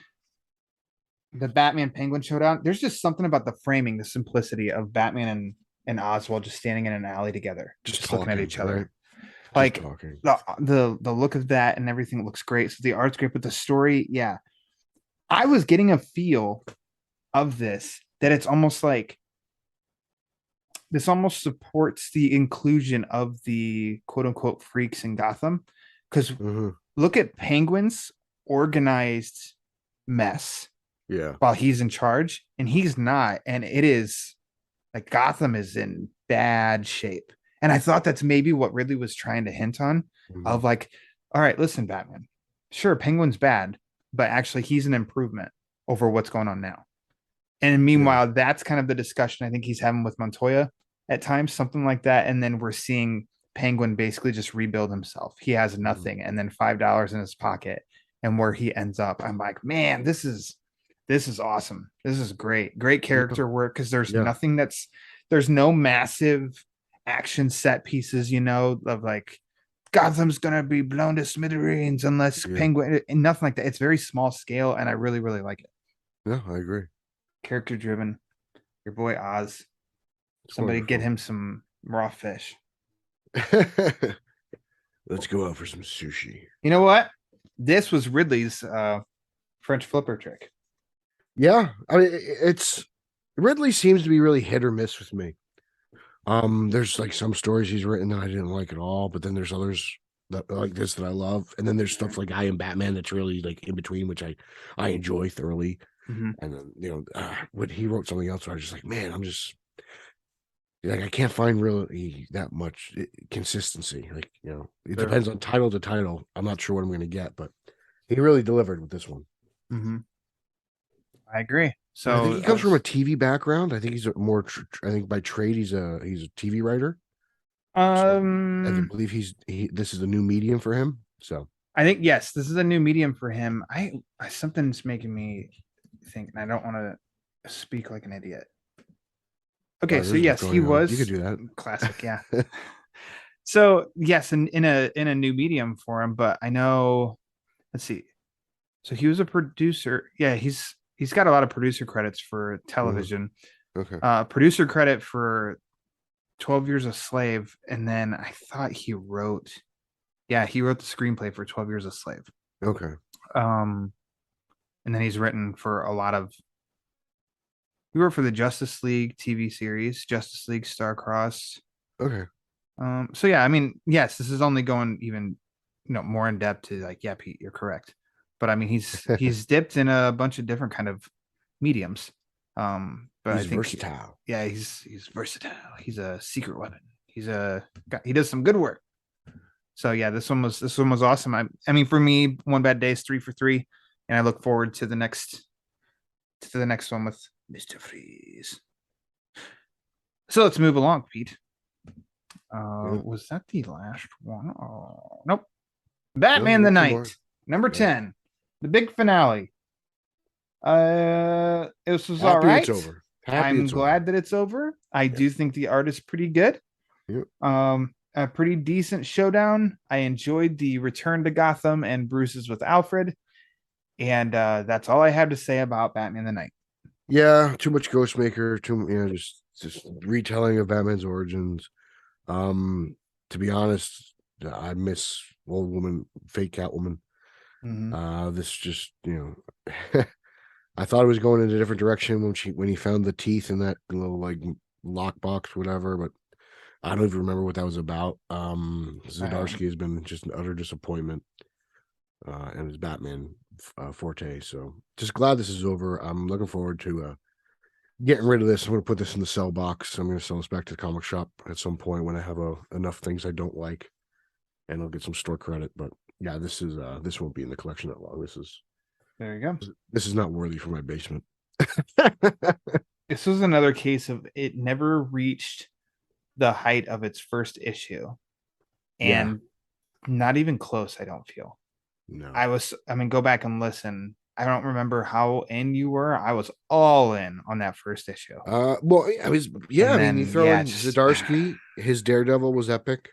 the Batman Penguin showdown. There's just something about the framing, the simplicity of Batman and Oswald just standing in an alley together, just looking at each other. Right? Like talking. the look of that and everything looks great. So the art's great, but the story, yeah. I was getting a feel of this that it's almost like this almost supports the inclusion of the quote unquote freaks in Gotham. Because look at Penguin's organized mess. Yeah. While he's in charge, and he's not, and it is like Gotham is in bad shape. And I thought that's maybe what Ridley was trying to hint on of like, all right, listen, Batman, sure, Penguin's bad, but actually he's an improvement over what's going on now. And meanwhile, that's kind of the discussion I think he's having with Montoya at times, something like that. And then we're seeing Penguin basically just rebuild himself. He has nothing, and then $5 in his pocket, and where he ends up, I'm like, man, this is awesome. This is great character work because there's nothing there's no massive action set pieces, of like Gotham's gonna be blown to smithereens unless Penguin, and nothing like that. It's very small scale, and I really, really like it. Yeah, I agree. Character driven. Your boy Oz. Somebody get him some raw fish. Let's go out for some sushi. You know what? This was Ridley's French flipper trick. Yeah, I mean, it's Ridley seems to be really hit or miss with me. There's like some stories he's written that I didn't like at all, but then there's others that like this that I love, and then there's stuff like I Am Batman that's really like in between, which I enjoy thoroughly. And then when he wrote something else, where I was just like, man, I'm just like I can't find really that much consistency. Like it depends on title to title. I'm not sure what I'm going to get, but he really delivered with this one. I agree. So I think he comes from a TV background. I think he's I think by trade he's a TV writer. I believe this is a new medium for him. So I think yes, this is a new medium for him. I something's making me think, and I don't want to speak like an idiot. Okay, so yes, he was. You could do that. Classic, yeah. So yes, in a new medium for him, but I know. Let's see. So he was a producer. Yeah, he's got a lot of producer credits for television. Okay. Producer credit for 12 Years a Slave, and then I thought he wrote the screenplay for 12 Years a Slave. Okay. And then he's written for a lot of. He wrote for the Justice League TV series, Justice League Starcrossed. Okay. So yeah, I mean, yes, this is only going even more in depth to like, yeah, Pete, you're correct. But I mean, he's dipped in a bunch of different kind of mediums. But he's I think versatile. Yeah, he's versatile. He's a secret weapon. He does some good work. So yeah, this one was awesome. I mean, for me, One Bad Day is 3 for 3, and I look forward to the next one with Mr. Freeze. So let's move along, Pete. Was that the last one? Oh, nope. Batman the Night, number 10, the big finale. This was Happy all right. it's over. Happy I'm it's glad over. that it's over. I do think the art is pretty good. Yep. A pretty decent showdown. I enjoyed the return to Gotham and Bruce's with Alfred. And that's all I have to say about Batman the Night. Yeah, too much Ghostmaker, just retelling of Batman's origins. To be honest, I miss old woman, fake Catwoman. This just, I thought it was going in a different direction when he found the teeth in that little like lockbox, whatever, but I don't even remember what that was about. Zdarsky has been just an utter disappointment, and his Batman forte. So just glad this is over. I'm looking forward to getting rid of this. I'm going to put this in the sell box. I'm going to sell this back to the comic shop at some point when I have enough things I don't like, and I'll get some store credit. But yeah, this won't be in the collection that long. There you go. This is not worthy for my basement. This was another case of it never reached the height of its first issue, and not even close. I don't feel. No, Go back and listen. I don't remember how in you were. I was all in on that first issue. well, I was, yeah. And I mean, you then, throw in just- Zdarsky. His Daredevil was epic.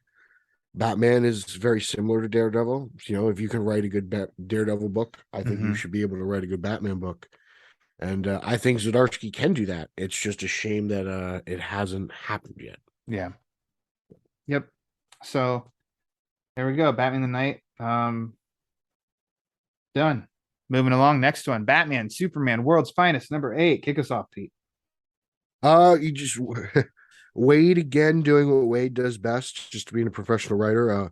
Batman is very similar to Daredevil. If you can write a good Daredevil book, I think you should be able to write a good Batman book. And I think Zdarsky can do that. It's just a shame that it hasn't happened yet. Yeah. Yep. So there we go. Batman the Night. Done. Moving along. Next one. Batman, Superman, World's Finest, number 8. Kick us off, Pete. You just Wade again doing what Wade does best, just being a professional writer.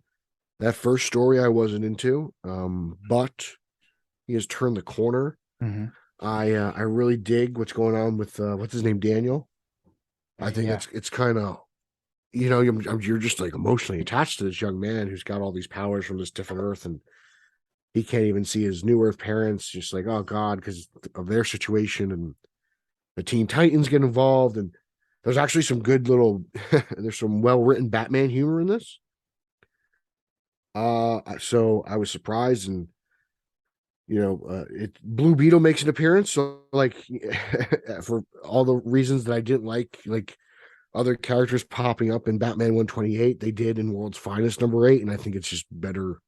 That first story I wasn't into, but he has turned the corner. I really dig what's going on with what's his name, Daniel. I think it's kind of, you're just like emotionally attached to this young man who's got all these powers from this different Earth, and he can't even see his new Earth parents. Just like, oh God, because of their situation, and the Teen Titans get involved, and there's actually some good little, there's some well-written Batman humor in this. So I was surprised, and Blue Beetle makes an appearance. So like, for all the reasons that I didn't like other characters popping up in Batman 128, they did in World's Finest number 8, and I think it's just better.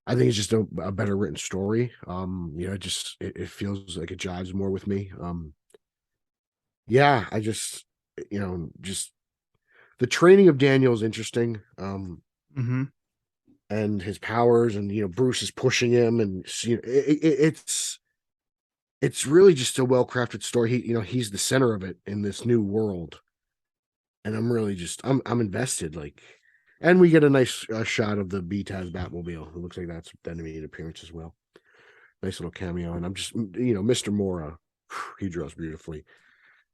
I think it's just a better written story. It feels like it jives more with me. I just the training of Daniel is interesting. And his powers, and Bruce is pushing him, and it's really just a well-crafted story. He's the center of it in this new world, and I'm really I'm invested. And we get a nice shot of the BTAS Batmobile. It looks like that's going to be an appearance as well. Nice little cameo, and I'm just Mr. Mora, he draws beautifully.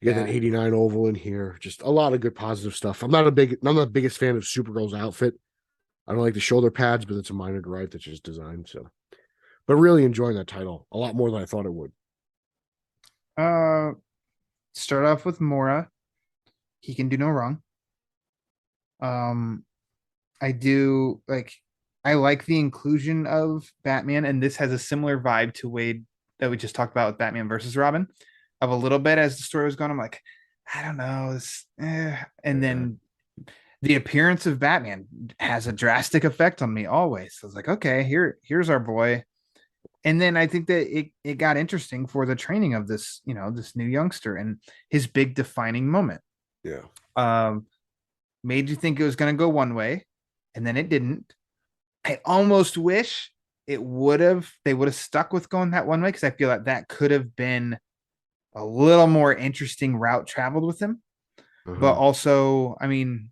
You got that 89 oval in here. Just a lot of good positive stuff. I'm not the biggest fan of Supergirl's outfit. I don't like the shoulder pads, but it's a minor gripe that's just designed. So, but really enjoying that title a lot more than I thought it would. Start off with He can do no wrong. I like the inclusion of Batman, and this has a similar vibe to Wade that we just talked about with Batman versus Robin, of a little bit as the story was going. I'm like, I don't know, and then the appearance of Batman has a drastic effect on me always. So I was like, okay, here's our boy. And then I think that it got interesting for the training of this, this new youngster and his big defining moment. Yeah. Made you think it was going to go one way, and then it didn't. I almost wish they would have stuck with going that one way, because I feel like that could have been a little more interesting route traveled with him. But also, I mean,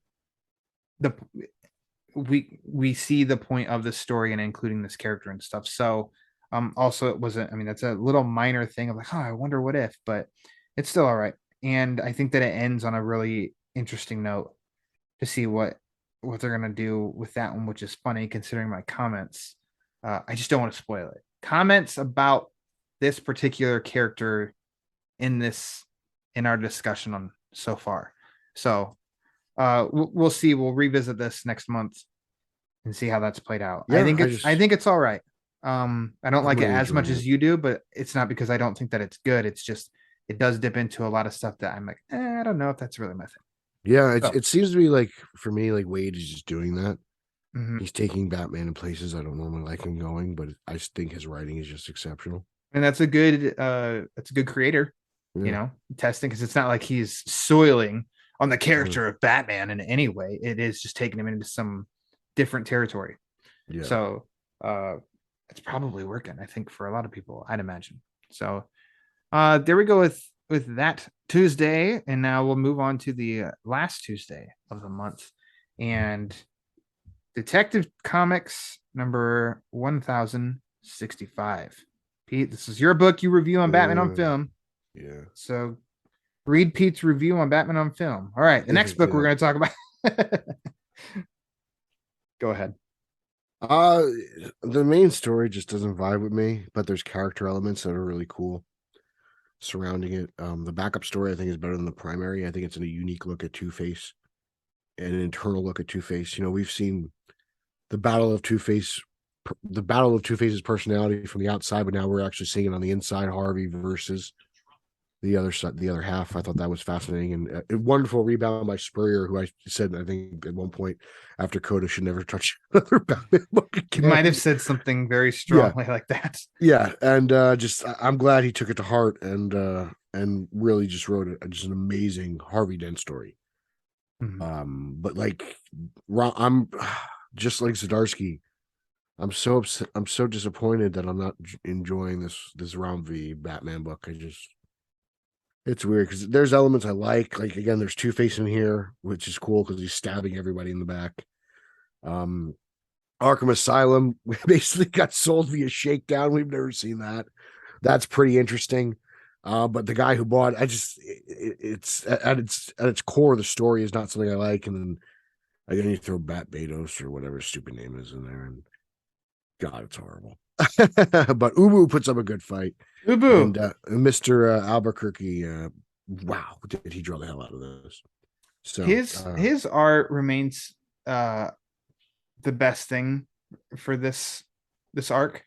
we see the point of the story and including this character and stuff. So also it wasn't, I mean, that's a little minor thing of like, I wonder what if, but it's still all right. And I think that it ends on a really interesting note to see what they're gonna do with that one, which is funny considering my comments. I just don't want to spoil it. Comments about this particular character in our discussion on so far. So we'll see. We'll revisit this next month and see how that's played out. Yeah, I think it's all right. I don't I'm like it really as much enjoying as it. you do, but it's not because I don't think that it's good. It's just it does dip into a lot of stuff that I'm like, I don't know if that's really my thing. Yeah, So, it seems to be like for me, like Wade is just doing that. mhm. He's taking Batman in places I don't normally like him going, but I just think his writing is just exceptional. And that's a good creator, Yeah. testing because it's not like he's soiling on the Mhm. character of Batman in any way. It is just taking him into some different territory. Yeah. So it's probably working, I think, for a lot of people, I'd imagine. So there we go with that Tuesday, and now we'll move on to the last Tuesday of the month, and Detective Comics number 1065. Pete, this is your book you review on Batman on Film. Yeah. So read Pete's review on Batman on Film. All right, the next book we're going to talk about. Go ahead. Uh the main story just doesn't vibe with me, but there's character elements that are really cool surrounding it. The backup story I think is better than the primary. I think it's a unique look at Two-Face and an internal look at Two-Face. You know, we've seen the battle of Two-Face, the battle of Two-Face's personality from the outside, but now we're actually seeing it on the inside. Harvey versus the other side, the other half. I thought that was fascinating and a wonderful rebound by Spurrier, who I said I think at one point after Coda should never touch another Batman book You again. might have said something very Yeah, strongly like that. yeah, and I'm glad he took it to heart and really just wrote just an amazing Harvey Dent story. Mhm. But like, I'm just like Zdarsky. I'm so upset. I'm so disappointed that I'm not enjoying this Rom V Batman book. It's weird because there's elements I like. Like again, there's Two-Face in here, which is cool because he's stabbing everybody in the back. Um, Arkham Asylum basically got sold via shakedown. We've never seen that. That's pretty interesting. But the guy who bought, it's at its core, the story is not something I like. And then again, you throw Bat Bados or whatever his stupid name is in there, and God, it's horrible. But Ubu puts up a good fight, Ubu. and Mr. Albuquerque, wow, did he draw the hell out of this? So His art remains the best thing for this arc,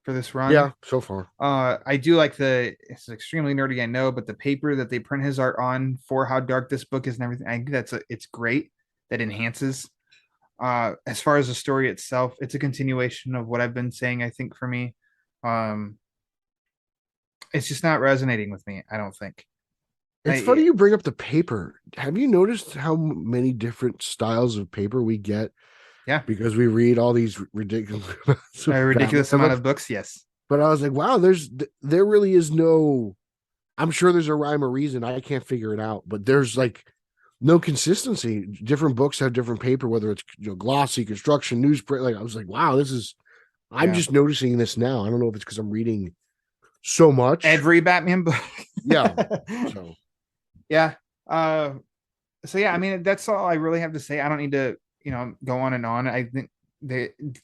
for this run. yeah, so far, I do like it's extremely nerdy, I know, but the paper that they print his art on for how dark this book is and everything, I think it's great. That enhances. As far as the story itself, it's a continuation of what I've been saying, I think, for me. Um, it's just not resonating with me, I don't think. it's funny you bring up the paper. Have you noticed how many different styles of paper we get? Yeah, Because we read all these ridiculous, a ridiculous Batman amount books. of books. Yes. But I was like, wow, there really is no. I'm sure there's a rhyme or reason. I can't figure it out, but there's like no consistency. Different books have different paper, whether it's glossy, construction, newsprint. Like I was like, wow, this is. I'm Yeah. just noticing this now. I don't know if it's because I'm reading so much. Every Batman book. Yeah. So Yeah. So yeah, I mean, that's all I really have to say. I don't need to, go on and on. I think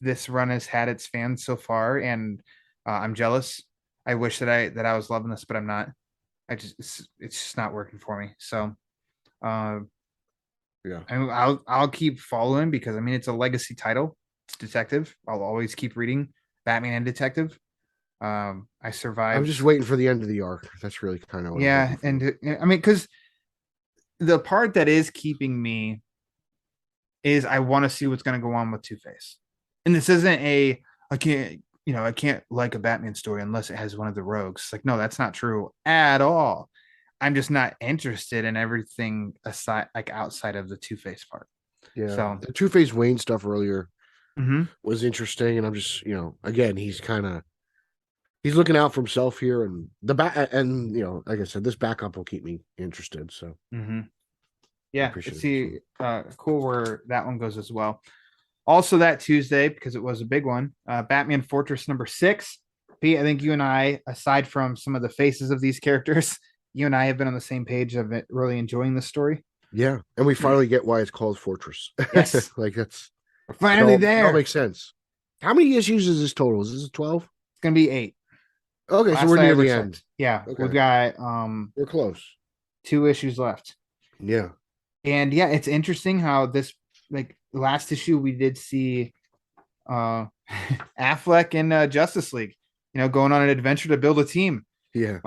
this run has had its fans so far, and I'm jealous. I wish that I was loving this, but I'm not. It's just not working for me. So, uh, yeah. I'll keep following because I mean it's a legacy title. It's detective. I'll always keep reading Batman and Detective. I survived. I'm just waiting for the end of the arc. That's really kind of what I'm Yeah, hoping for. and I mean, because the part that is keeping me is I want to see what's going to go on with Two-Face. And this isn't I can't like a Batman story unless it has one of the rogues. Like, no, that's not true at all. I'm just not interested in everything aside, like outside of the Two-Face part. Yeah. So, The Two-Face Wayne stuff earlier mhm. was interesting, and I'm just, again, he's looking out for himself here, and like I said, this backup will keep me interested. So Yeah, appreciate let's it. see. Cool where that one goes as well. Also, that Tuesday, because it was a big one, Batman Fortress number 6. Pete, I think you and I, aside from some of the faces of these characters, you and I have been on the same page of it, really enjoying this story. Yeah, and we finally get why it's called Fortress. Yes. Like that's We're finally it there. all makes sense. How many issues is this total? Is this 12? It's gonna be 8. Okay, so Last we're I near ever the checked. end. Yeah, Okay. we've got We're close. 2 issues left. Yeah. And yeah, it's interesting how this, like last issue we did see Affleck in Justice League, going on an adventure to build a team. Yeah.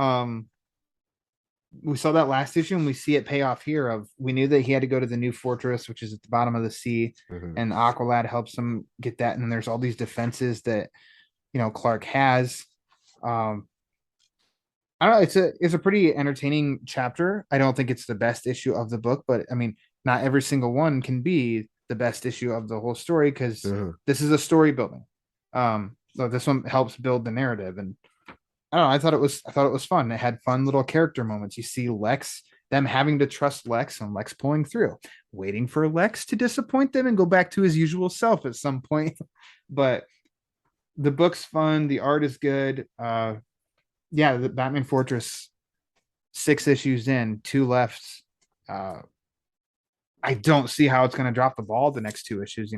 We saw that last issue and we see it pay off here. We knew that he had to go to the new fortress, which is at the bottom of the sea, and Aqualad helps him get that. And then there's all these defenses that Clark has. I don't know. It's a pretty entertaining chapter. I don't think it's the best issue of the book, but I mean, not every single one can be the best issue of the whole story because this is a story building. So this one helps build the narrative, and I don't know. I thought it was fun. It had fun little character moments. You see Lex, them having to trust Lex, and Lex pulling through, waiting for Lex to disappoint them and go back to his usual self at some point. But the book's fun. The art is good. The Batman Fortress, 6 issues in, 2 left. I don't see how it's going to drop the ball the next 2 issues.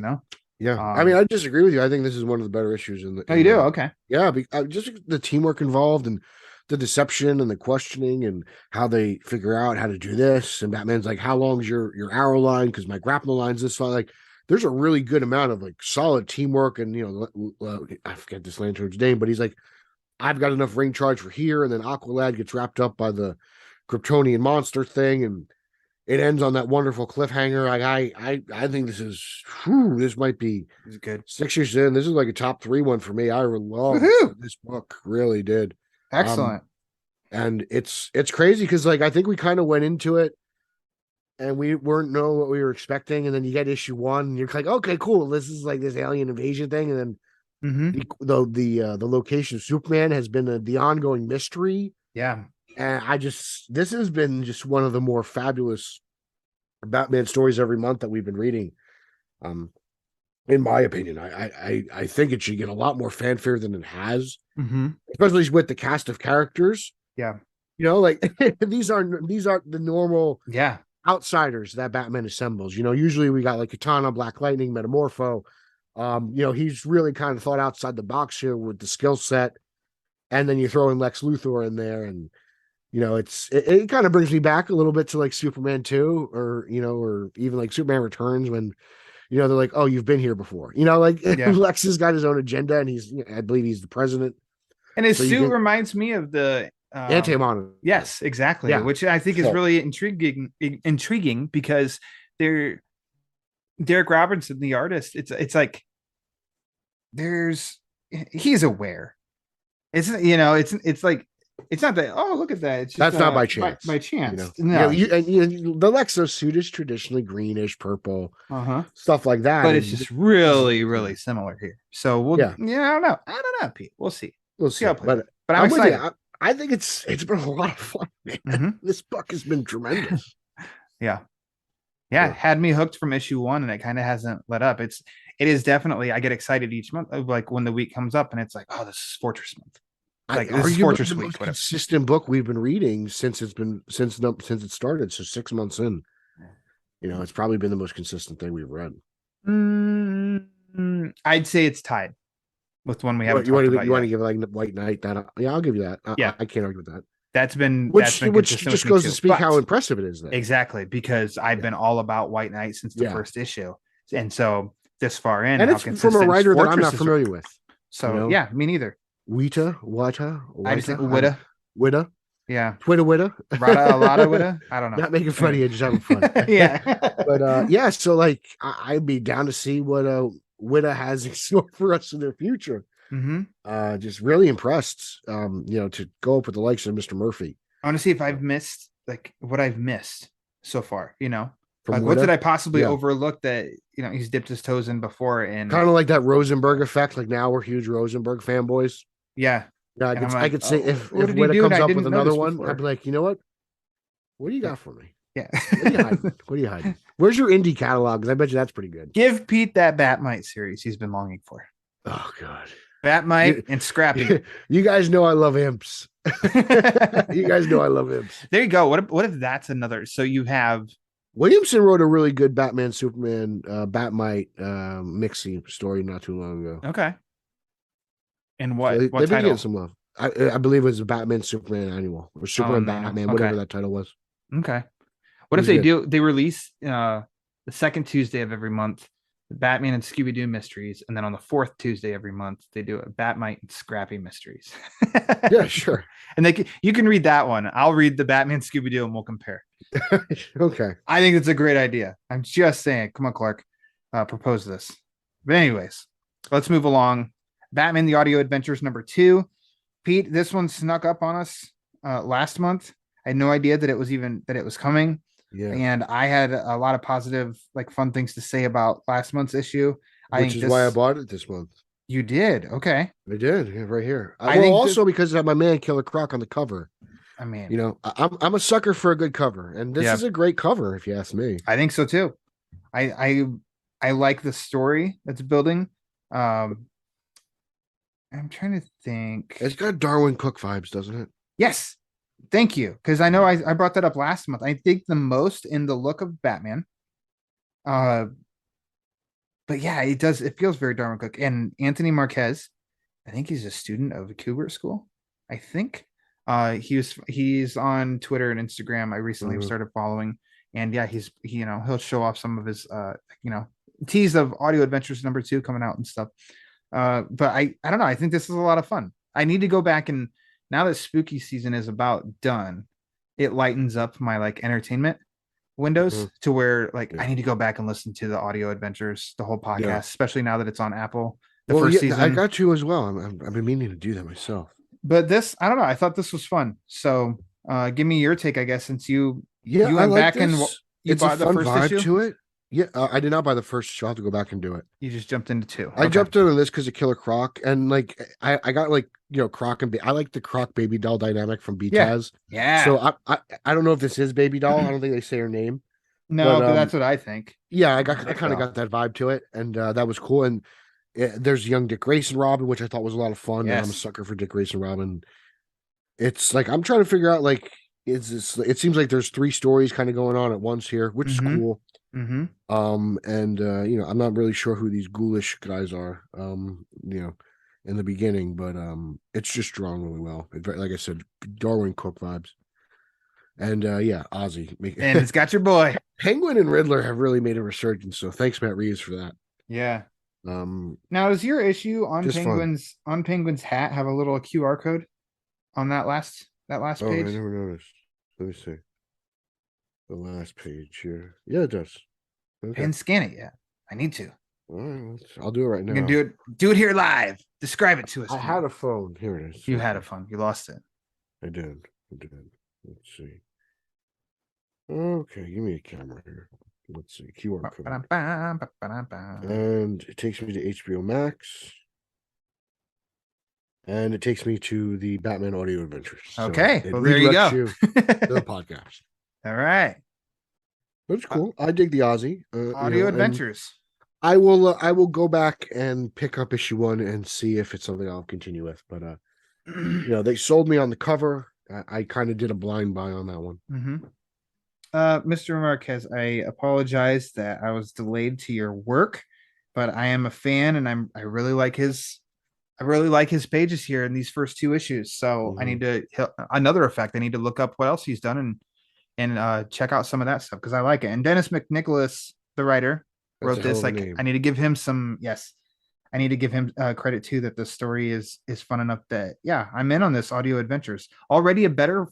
Yeah, I mean, I disagree with you. I think this is one of the better issues in the. Oh, you do? Okay. Yeah, just the teamwork involved and the deception and the questioning and how they figure out how to do this. And Batman's like, "How long is your arrow line? Because my grapple line's this far." Like, there's a really good amount of like solid teamwork. And I forget this Lantern's name, but he's like, "I've got enough ring charge for here," and then Aqualad gets wrapped up by the Kryptonian monster thing, and it ends on that wonderful cliffhanger. Like I think this might be good. 6 years in. This is like a top 3 one for me. I love this book. Really did. Excellent. And it's crazy because like I think we kind of went into it and we weren't know what we were expecting, and then you get issue 1 and you're like, okay, cool. This is like this alien invasion thing, and then the location of Superman has been the ongoing mystery. Yeah. And this has been just one of the more fabulous Batman stories every month that we've been reading. In my opinion, I think it should get a lot more fanfare than it has, especially with the cast of characters. Yeah. Like these aren't the normal outsiders that Batman assembles. Usually we got like Katana, Black Lightning, Metamorpho. He's really kind of thought outside the box here with the skill set. And then you throw in Lex Luthor in there, and it kind of brings me back a little bit to like Superman 2 or even like Superman Returns when, they're like, oh, you've been here before, Lex has got his own agenda and I believe he's the president. And his suit reminds me of the Anti-Monitor. Yes, exactly. Yeah. Which I think is really intriguing because Derek Robinson, the artist, it's like he's aware. It's like, it's not that, oh, look at that. It's just, that's not by chance. By chance. No. The Lexo suit is traditionally greenish, purple, stuff like that. But it's just really, really similar here. So I don't know, Pete. We'll see. We'll see. How it plays. But I'm excited. I think it's been a lot of fun, man. This book has been tremendous. Yeah. It had me hooked from issue 1, and it kind of hasn't let up. It is definitely, I get excited each month, like when the week comes up and it's like, oh, this is Fortress month. Like this is Fortress the week, most whatever. Consistent book we've been reading since it started. So 6 months in, it's probably been the most consistent thing we've read. I'd say it's tied with one we haven't. You want to give like White Knight that? I'll give you that. I can't argue with that. Which just goes to speak how impressive it is. Then. Exactly, because I've been all about White Knight since the first issue, and so this far in, and it's from a writer that I'm not familiar with. So me neither. Wita. I just think Witta. Yeah. Witta. Rada Witta. I don't know. Not making fun of you, just having fun. Yeah. But so like I'd be down to see what Witta has in store for us in their future. Just really impressed. To go up with the likes of Mr. Murphy. I want to see if I've missed like what I've missed so far, From like what did I possibly overlook that he's dipped his toes in before, and kind of like that Rosenberg effect. Like now we're huge Rosenberg fanboys. Yeah. I could say if Witta comes up with another one, I'd be like, you know what? What do you got for me? Yeah. What are you hiding? Where's your indie catalog? Because I bet you that's pretty good. Give Pete that Batmite series he's been longing for. Oh God. Batmite and Scrappy. You guys know I love imps. You guys know I love imps. There you go. What if that's another? So you have Williamson wrote a really good Batman Superman Batmite mixing story not too long ago. Okay. And what they've been title? getting some love. I believe it was a Batman Superman annual or Superman Batman, whatever that title was. Okay. What if they release the second Tuesday of every month the Batman and Scooby Doo mysteries, and then on the fourth Tuesday every month they do a Batmite and Scrappy mysteries. Yeah, sure. And you can read that one. I'll read the Batman Scooby Doo and we'll compare. Okay. I think it's a great idea. I'm just saying. Come on, Clark, propose this. But anyways, let's move along. Batman: The Audio Adventures #2. Pete, this one snuck up on us last month. I had no idea that it was coming. Yeah. And I had a lot of positive, like, fun things to say about last month's issue. Which is why I bought it this month. You did? Okay. I did. Yeah, right here. I think also because it had my man Killer Croc on the cover. I mean, You know, I'm a sucker for a good cover, and this Yeah. is a great cover, if you ask me. I think so too. I like the story that's building. I'm trying to think. It's got Darwin Cook vibes, doesn't it? Yes. Thank you. Because I know I brought that up last month. I think the most in the look of Batman. But yeah, it does. It feels very Darwin Cook. And Anthony Marquez, I think he's a student of Kubert School. I think. He's on Twitter and Instagram. I recently started following. And yeah, he'll show off some of his tease of Audio Adventures #2 coming out and stuff. But I don't know. I think this is a lot of fun. I need to go back, and now that spooky season is about done, it lightens up my like entertainment windows to where like I need to go back and listen to the Audio Adventures, the whole podcast, especially now that it's on Apple. The first season. I got you as well. I've been meaning to do that myself. But this, I don't know. I thought this was fun. So give me your take, I guess, since you went I like back this. and you It's bought a the fun first vibe issue. to it. Yeah, I did not buy the first issue. I'll have to go back and do it. You just jumped into 2. I jumped into this because of Killer Croc, and like I got like Croc and I like the Croc baby doll dynamic from BTAS. Yeah. So I don't know if this is baby doll. I don't think they say her name. No, but that's what I think. Yeah, I kind of got that vibe to it, and that was cool. And there's young Dick Grayson Robin, which I thought was a lot of fun. Yes. I'm a sucker for Dick Grayson Robin. It's like I'm trying to figure out like it seems like there's 3 stories kind of going on at once here, which is cool. Mm-hmm. And I'm not really sure who these ghoulish guys are, in the beginning, but it's just drawn really well. Like I said, Darwin Cook vibes. And Ozzy. And it's got your boy. Penguin and Riddler have really made a resurgence, so thanks, Matt Reeves, for that. Yeah. Now, does your issue on Penguin's hat have a little QR code on that last page? I never noticed. Let me see. The last page here. Yeah, it does. Okay. Didn't scan it yet. I need to. All right, I'll do it right now. You can do it here live. Describe it to us. I had a phone. Here it is. You had a phone. You lost it. I did. Let's see. Okay, give me a camera here. Let's see. QR code. And it takes me to HBO Max. And it takes me to the Batman Audio Adventures. Okay. Well, there you go. To the podcast. All right. But it's cool. I dig the Ozzy. Audio Adventures. I will go back and pick up issue 1 and see if it's something I'll continue with. But they sold me on the cover. I kind of did a blind buy on that one. Mm-hmm. Mr. Marquez, I apologize that I was delayed to your work, but I am a fan, and I really like his pages here in these first 2 issues. So I need to another effect. I need to look up what else he's done and check out some of that stuff because I like it. And Dennis McNicholas, the writer, wrote this. Like, I need to give him I need to give him credit too, that the story is fun enough that I'm in on this Audio Adventures. Already a better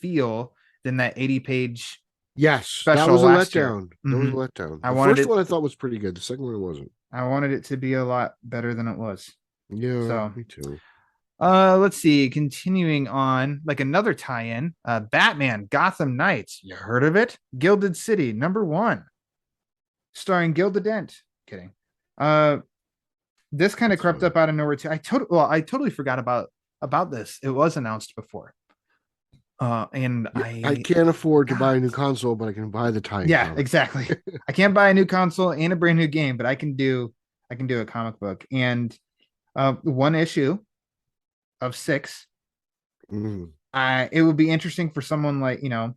feel than that 80-page. Yes, special that was a letdown. That was a letdown. I The wanted first one I thought was pretty good. The second one wasn't. I wanted it to be a lot better than it was. Yeah, so me too. Let's see. Continuing on, like another tie-in, Batman Gotham Knights. You heard of it? Gilded City #1, starring Gilda Dent. Kidding. This kind of crept up out of nowhere too. I totally forgot about this. It was announced before. And I can't afford to buy a new console, but I can buy the tie-in. Yeah, comic. exactly. I can't buy a new console and a brand new game, but I can do a comic book. And 1 issue of 6. It would be interesting for someone like the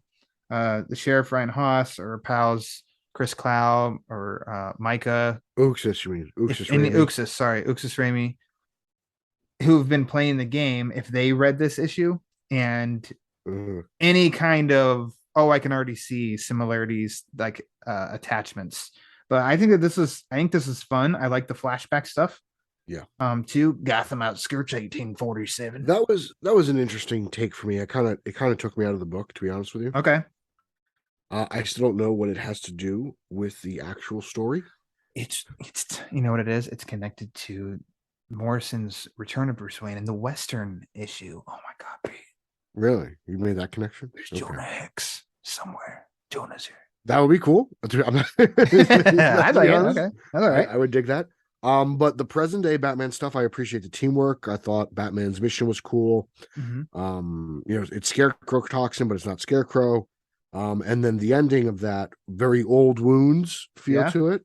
Sheriff Ryan Haas or pals Chris Clow or Micah Uxas, you mean Uxas Raimi, who have been playing the game. If they read this issue and any kind of I can already see similarities, like attachments But I think this is fun. I like the flashback stuff. Yeah. To Gotham Outskirts 1847. That was an interesting take for me. It kind of took me out of the book, to be honest with you. Okay. I still don't know what it has to do with the actual story. It's you know what it is? It's connected to Morrison's Return of Bruce Wayne in the Western issue. Oh my God, Pete. Really? You made that connection? There's Jonah Hex somewhere. Jonah's here. That would be cool. I'm not, I'd like it. Okay. That's all right. I would dig that. But the present day Batman stuff, I appreciate the teamwork. I thought Batman's mission was cool. Mm-hmm. It's Scarecrow toxin, but it's not Scarecrow. And then the ending of that very old wounds feel to it,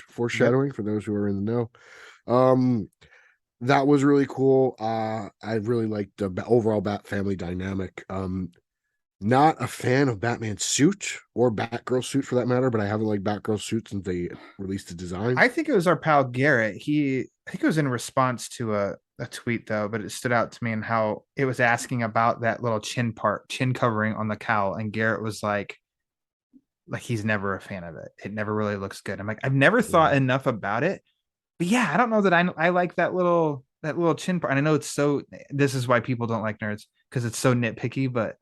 foreshadowing for those who are in the know. That was really cool. I really liked the overall Bat family dynamic. Not a fan of Batman's suit or Batgirl suit for that matter, but I haven't liked Batgirl suit since they released the design. I think it was our pal Garrett. I think it was in response to a tweet though, but it stood out to me in how it was asking about that little chin covering on the cowl, and Garrett was like he's never a fan of it. It never really looks good. I'm like, I've never thought enough about it, but yeah, I don't know that I like that little chin part. And I know this is why people don't like nerds, because it's so nitpicky, but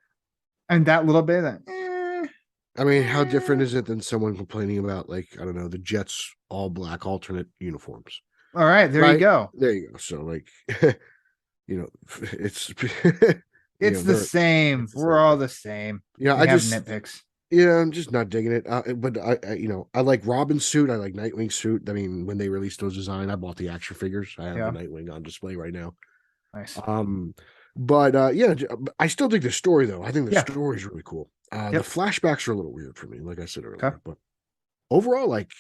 and that little bit I mean, how different is it than someone complaining about, like, I don't know, the Jets all black alternate uniforms? All right, there you go. There you go. So, like, it's it's the same. We're all the same. Yeah, I just nitpicks. Yeah, I'm just not digging it. But I like Robin's suit. I like Nightwing's suit. I mean, when they released those design, I bought the action figures. I have the Nightwing on display right now. Nice. But I still dig the story though. I think the story is really cool. The flashbacks are a little weird for me, like I said earlier. But overall, like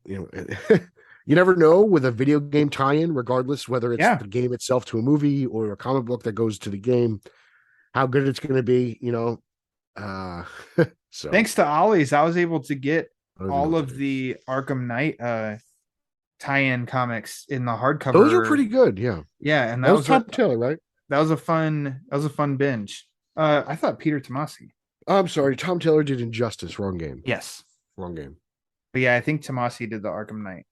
you never know with a video game tie-in, regardless whether it's the game itself to a movie or a comic book that goes to the game, how good it's going to be. So thanks to Ollie's, I was able to get all of the Arkham Knight tie-in comics in the hardcover. Those are pretty good. Yeah, and that was Tom Taylor, right? That was a fun binge. I thought Peter Tomasi. I'm sorry, Tom Taylor did Injustice. Wrong game. Yes, wrong game. But yeah, I think Tomasi did the Arkham Knight.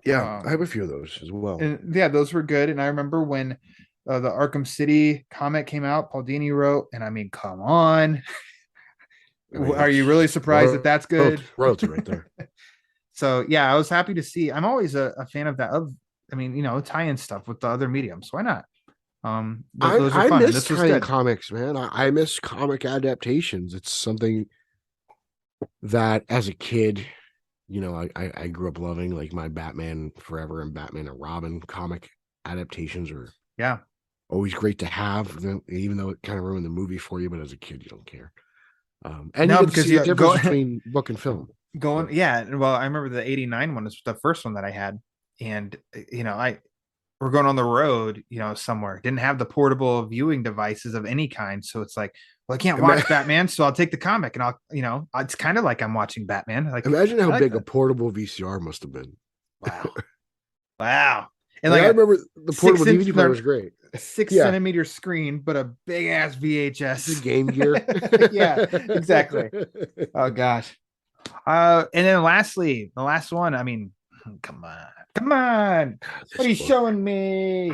Yeah, I have a few of those as well. And yeah, those were good. And I remember when the Arkham City comic came out, Paul Dini wrote, and I mean, come on. Are you really surprised that that's good? Royalty right there. So yeah, I was happy to see. I'm always a fan of that. Tie-in stuff with the other mediums. Why not? Those are fun. I miss tie-in comics, man. I miss comic adaptations. It's something that as a kid, I grew up loving, like my Batman Forever and Batman and Robin comic adaptations are always great to have, even though it kind of ruined the movie for you. But as a kid, you don't care. And no, because the difference between book and film. Well, I remember the 89 one is the first one that I had, and we're going on the road, somewhere, didn't have the portable viewing devices of any kind, so it's like, well, I can't watch Batman, so I'll take the comic and it's kind of like I'm watching Batman. Like, imagine how big a portable VCR must have been. Wow. And I remember the portable DVD player was great. A 6 centimeter screen, but a big ass VHS. It's a Game Gear. Yeah, exactly. Oh gosh. And then lastly, the last one. I mean, come on. What are you showing me?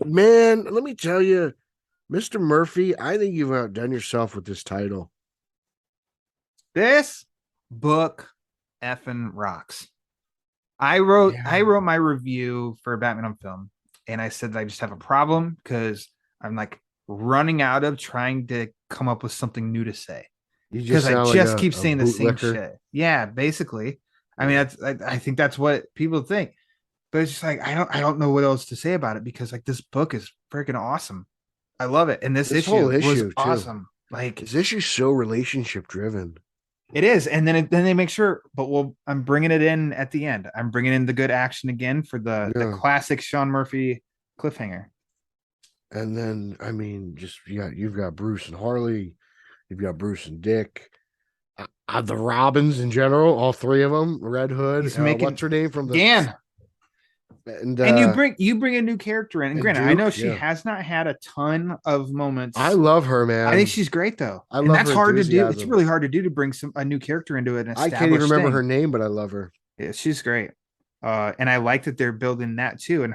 Man, let me tell you, Mr. Murphy, I think you've outdone yourself with this title. This book effing rocks. I wrote my review for Batman on Film, and I said that I just have a problem because I'm like running out of trying to come up with something new to say. Because I just keep saying the same shit. Yeah, basically. I mean, I think that's what people think, but it's just like I don't know what else to say about it, because like this book is freaking awesome. I love it, and this issue was awesome. Like, this issue's so relationship driven. It is, and then they make sure. But I'm bringing it in at the end. I'm bringing in the good action again for the classic Sean Murphy cliffhanger. And then, I mean, you've got Bruce and Harley, you've got Bruce and Dick, the Robins in general, all three of them. Red Hood. What's her name from the Gan? And you bring a new character in. And and granted, I Duke, know she yeah. has not had a ton of moments. I love her, man. I think she's great though. I And love that's her hard to do. It's enthusiasm. really hard to do to bring a new character into an I established can't even remember thing. her name, but I love her. Yeah, she's great. And I like that they're building that too. And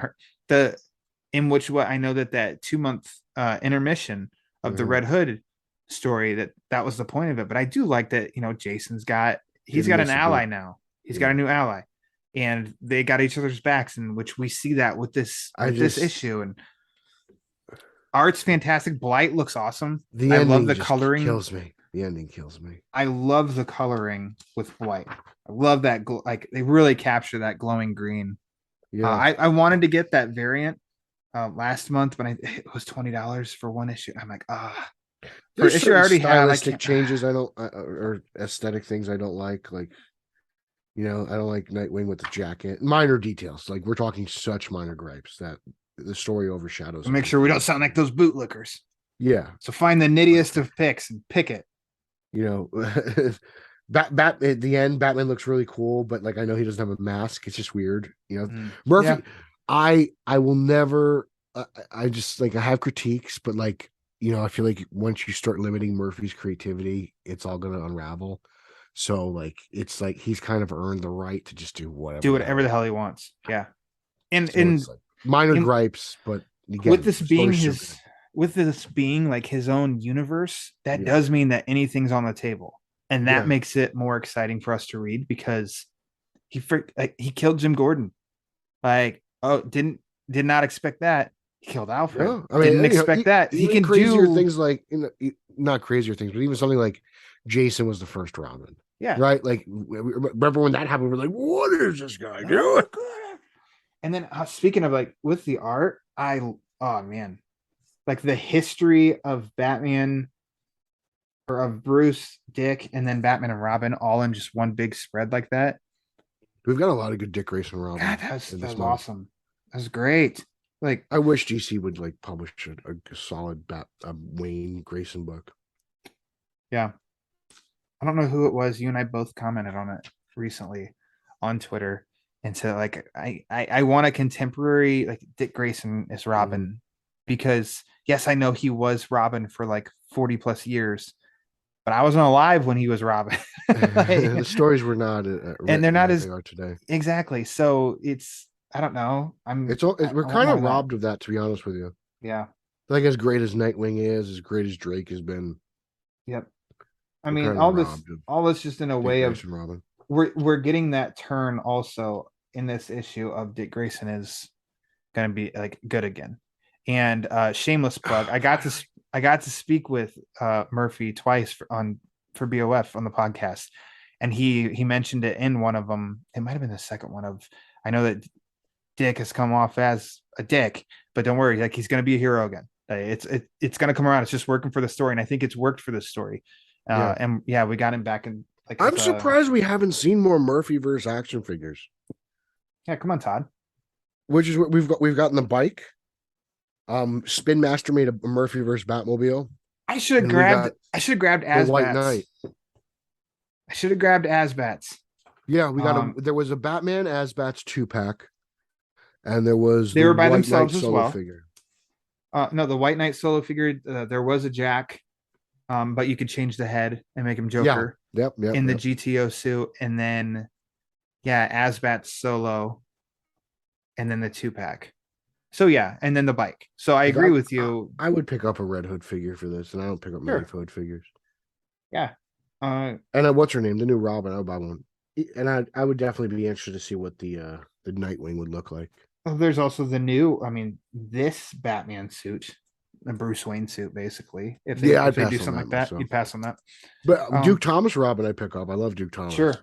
what I know that 2-month intermission of the Mhm. Red Hood story, that was the point of it. But I do like that, Jason's got Didn't an miss a ally beat. now. He's Yeah. got a new ally. And they got each other's backs, in which we see that with this issue. And art's fantastic. Blight looks awesome. The I ending love the just coloring. kills me. The ending kills me. I love the coloring with Blight. I love that. Like they really capture that glowing green. Yeah. I wanted to get that variant last month, but it was $20 for one issue. I'm like, for There's issue I already had, I stylistic can't. changes I don't or aesthetic things I don't like. Like, I don't like Nightwing with the jacket. Minor details. Like we're talking such minor gripes that the story overshadows. Make sure we don't sound like those bootlickers. Yeah. So find the nittiest of picks and pick it. Bat at the end, Batman looks really cool, but like I know he doesn't have a mask. It's just weird. Murphy. Yeah. I will never. I just like I have critiques, but like I feel like once you start limiting Murphy's creativity, it's all going to unravel. So like it's like he's kind of earned the right to just do whatever the hell he wants. Yeah, and So it's like minor gripes, but again, with this being story's so with this being like his own universe, that Yeah. does mean that anything's on the table, and that Yeah. makes it more exciting for us to read because he killed Jim Gordon. Like, did not expect that. He killed Alfred. Yeah, I mean, didn't expect that. He can crazier do things like not crazier things, but even something like Jason was the first Robin. Yeah. Right. Like remember when that happened? We're like, what is this guy doing? And then speaking of like with the art, oh man, like the history of Batman or of Bruce, Dick, and then Batman and Robin all in just one big spread like that. We've got a lot of good Dick Grayson Robin. God, that was awesome. That was great. Like I wish DC would like publish a solid Wayne Grayson book. Yeah. I don't know who it was. You and I both commented on it recently on Twitter. And so like I want a contemporary like Dick Grayson as Robin because yes, I know he was Robin for like 40 plus years, but I wasn't alive when he was Robin. The stories were not and they're not as they are today. Exactly. So it's I don't know. We're kind of robbed of that, to be honest with you. Yeah. Like as great as Nightwing is, as great as Drake has been. Yep. I mean, all this just in a way of Robin. We're getting that turn also in this issue of Dick Grayson is going to be like good again. And shameless plug, I got to speak with Murphy twice for BOF on the podcast, and he mentioned it in one of them. It might have been the second one of. I know that Dick has come off as a dick, but don't worry, like he's going to be a hero again. It's going to come around. It's just working for the story, and I think it's worked for this story. And yeah, we got him back in. Like I'm surprised we haven't seen more Murphyverse action figures. Yeah, come on, Todd. Which is what we've gotten the bike. Spin Master made a Murphyverse Batmobile. I should have grabbed Asbats. White Knight. I should have grabbed Asbats. Yeah, we got there was a Batman Asbats 2-pack, and there was they were by White themselves Knight as well. Figure. No, the White Knight solo figure. There was a Jack, but you could change the head and make him Joker. Yep. In the GTO suit, and then Asbats solo, and then the 2-pack. So yeah, and then the bike. So I agree with you. I would pick up a Red Hood figure for this, and I don't pick up many Hood figures. Yeah. And what's her name? The new Robin. I would buy one. And I would definitely be interested to see what the Nightwing would look like. There's also the new. I mean, this Batman suit, the Bruce Wayne suit, basically. If they do something like that, you'd pass on that. But Duke Thomas Robin, I pick up. I love Duke Thomas. Sure.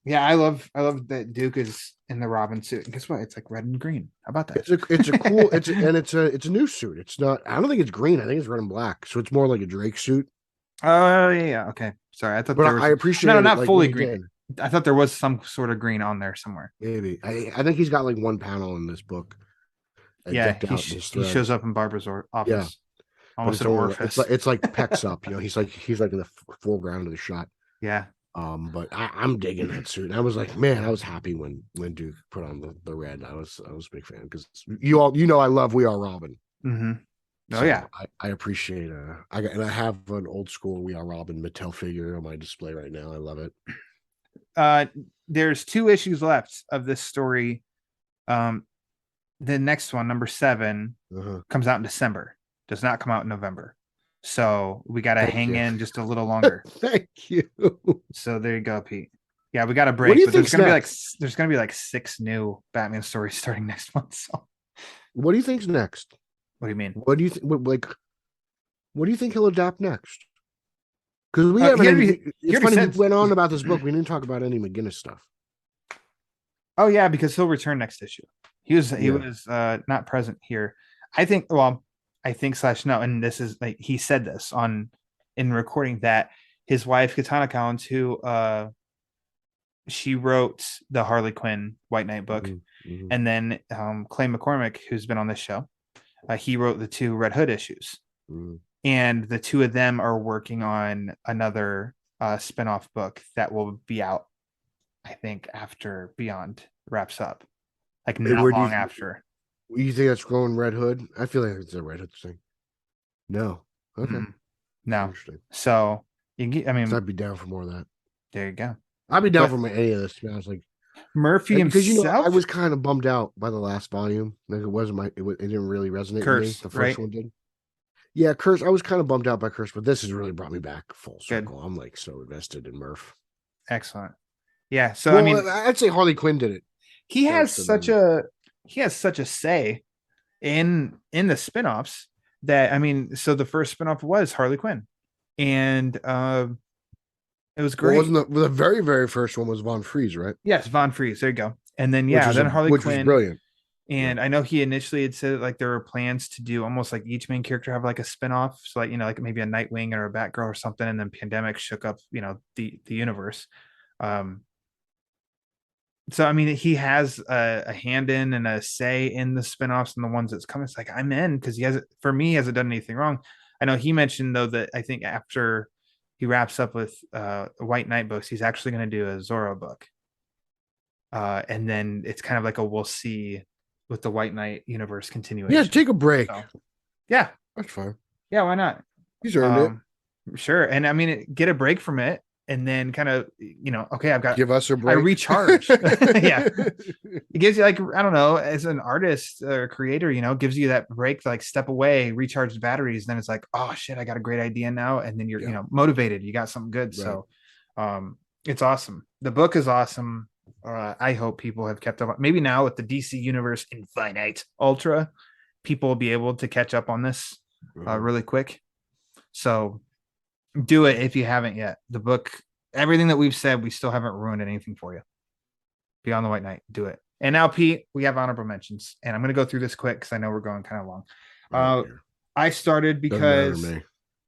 Yeah, I love that Duke is in the Robin suit. And guess what? It's like red and green. How about that? It's a cool. it's a new suit. It's not. I don't think it's green. I think it's red and black. So it's more like a Drake suit. Oh yeah. Okay. Sorry, I thought. But I appreciate. No, not like fully green. I thought there was some sort of green on there somewhere. Maybe. I think he's got like one panel in this book. Yeah, he shows up in Barbara's office. Yeah. Almost an orifice. It's like pecs up. He's like in the foreground of the shot. Yeah. But I'm digging that suit. I was like, man, I was happy when Duke put on the red. I was a big fan because I love We Are Robin. Mm-hmm. Oh So yeah. I appreciate I have an old school We Are Robin Mattel figure on my display right now. I love it. There's 2 issues left of this story. The next one, number 7, comes out in December. Does not come out in November. So we got to hang in just a little longer. Thank you. So there you go, Pete. Yeah, we got to break. What do you but think's there's gonna be like 6 new Batman stories starting next month. So What do you think's next? what do you mean? What do you think? What do you think he'll adapt next? Because we He haven't. already It's said- funny. We went on about this book. We didn't talk about any McGinnis stuff. Oh yeah, because he'll return next issue. He was not present here. I think no, and this is like he said this in recording that his wife Katana Collins, who she wrote the Harley Quinn White Knight book, and then Clay McCormick, who's been on this show, he wrote the 2 Red Hood issues, and the 2 of them are working on another spinoff book that will be out, I think, after Beyond wraps up, like not long after. You think that's growing Red Hood? I feel like it's a Red Hood thing. No. Okay. No. Interesting. So I'd be down for more of that. there you go. I'd be down for any of this. To be honest, like Murphy because himself. I was kind of bummed out by the last volume. Like it didn't really resonate with me. The first one did. Yeah, Curse. I was kind of bummed out by Curse, but this has really brought me back full circle. Good. I'm like so invested in Murph. Excellent. Yeah. So I'd say Harley Quinn did it. He has such a say in the spinoffs that so the first spinoff was Harley Quinn, and it was great. Wasn't the very, very first one was Von Freeze, right? Yes, Von Freeze. There you go. And then Harley which Quinn, was brilliant. And I know he initially had said like there were plans to do almost like each main character have like a spinoff, so like like maybe a Nightwing or a Batgirl or something, and then pandemic shook up the universe. So he has a hand in and a say in the spinoffs and the ones that's coming. It's like I'm in because he hasn't done anything wrong. I know he mentioned though that I think after he wraps up with White Knight books, he's actually going to do a Zorro book, and then it's kind of like we'll see with the White Knight universe continuation. Yeah, take a break. So, yeah, that's fine. Yeah, why not? He's earned it. Sure, and get a break from it. And then kind of, okay, I've got give us a break. I recharge. Yeah. It gives you I don't know, as an artist or creator, gives you that break to step away, recharge the batteries. Then it's like, oh shit, I got a great idea now. And then you're, motivated. You got something good. Right. So it's awesome. The book is awesome. I hope people have kept up. Maybe now with the DC Universe Infinite Ultra, people will be able to catch up on this really quick. So do it if you haven't yet. The book, everything that we've said, we still haven't ruined anything for you. Beyond the White Knight, do it. And now, Pete, we have honorable mentions, and I'm going to go through this quick because I know we're going kind of long. I started because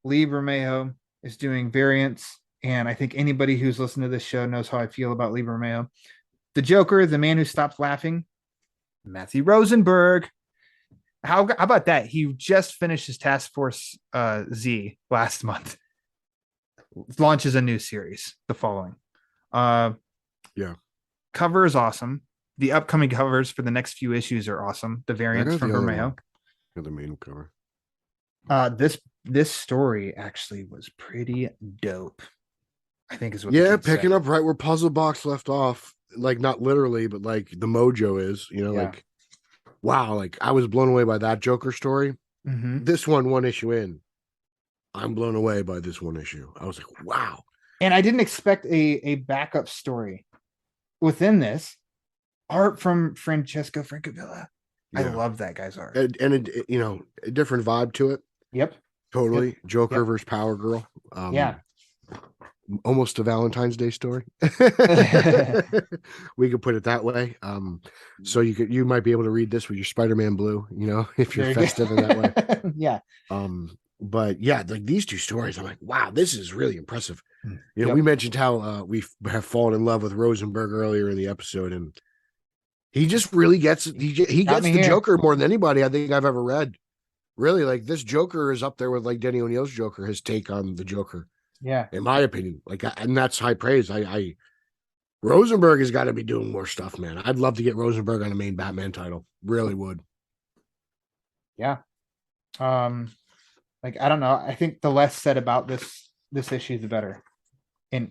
Lee Bermejo is doing variants, and I think anybody who's listened to this show knows how I feel about Lee Bermejo. The Joker, the man who stopped laughing, Matthew Rosenberg. How about that? He just finished his Task Force Z last month. Launches a new series the following. Cover is awesome. The upcoming covers for the next few issues are awesome. The variants from Bermejo. The main cover. This story actually was pretty dope. I think is what. Picking up right where Puzzle Box left off, like not literally, but like the mojo is. Like wow, like I was blown away by that Joker story. Mm-hmm. This one issue in. I'm blown away by this one issue. I was like, wow. And I didn't expect a backup story within this. Art from Francesco Francavilla. Yeah. I love that guy's art. And a different vibe to it. Yep. Totally. Yep. Joker versus Power Girl. Almost a Valentine's Day story. We could put it that way. So you might be able to read this with your Spider-Man blue, if you're festive in that way. Yeah. But yeah, like these 2 stories, I'm like, wow, this is really impressive. We mentioned how we have fallen in love with Rosenberg earlier in the episode, and he just really gets he gets the Joker more than anybody I think I've ever read. Really, like this Joker is up there with like Denny O'Neill's Joker, his take on the Joker. Yeah. in my opinion. Like, and that's high praise. I Rosenberg has got to be doing more stuff, man. I'd love to get Rosenberg on a main Batman title. Really would. Yeah. Like I don't know. I think the less said about this issue, the better. In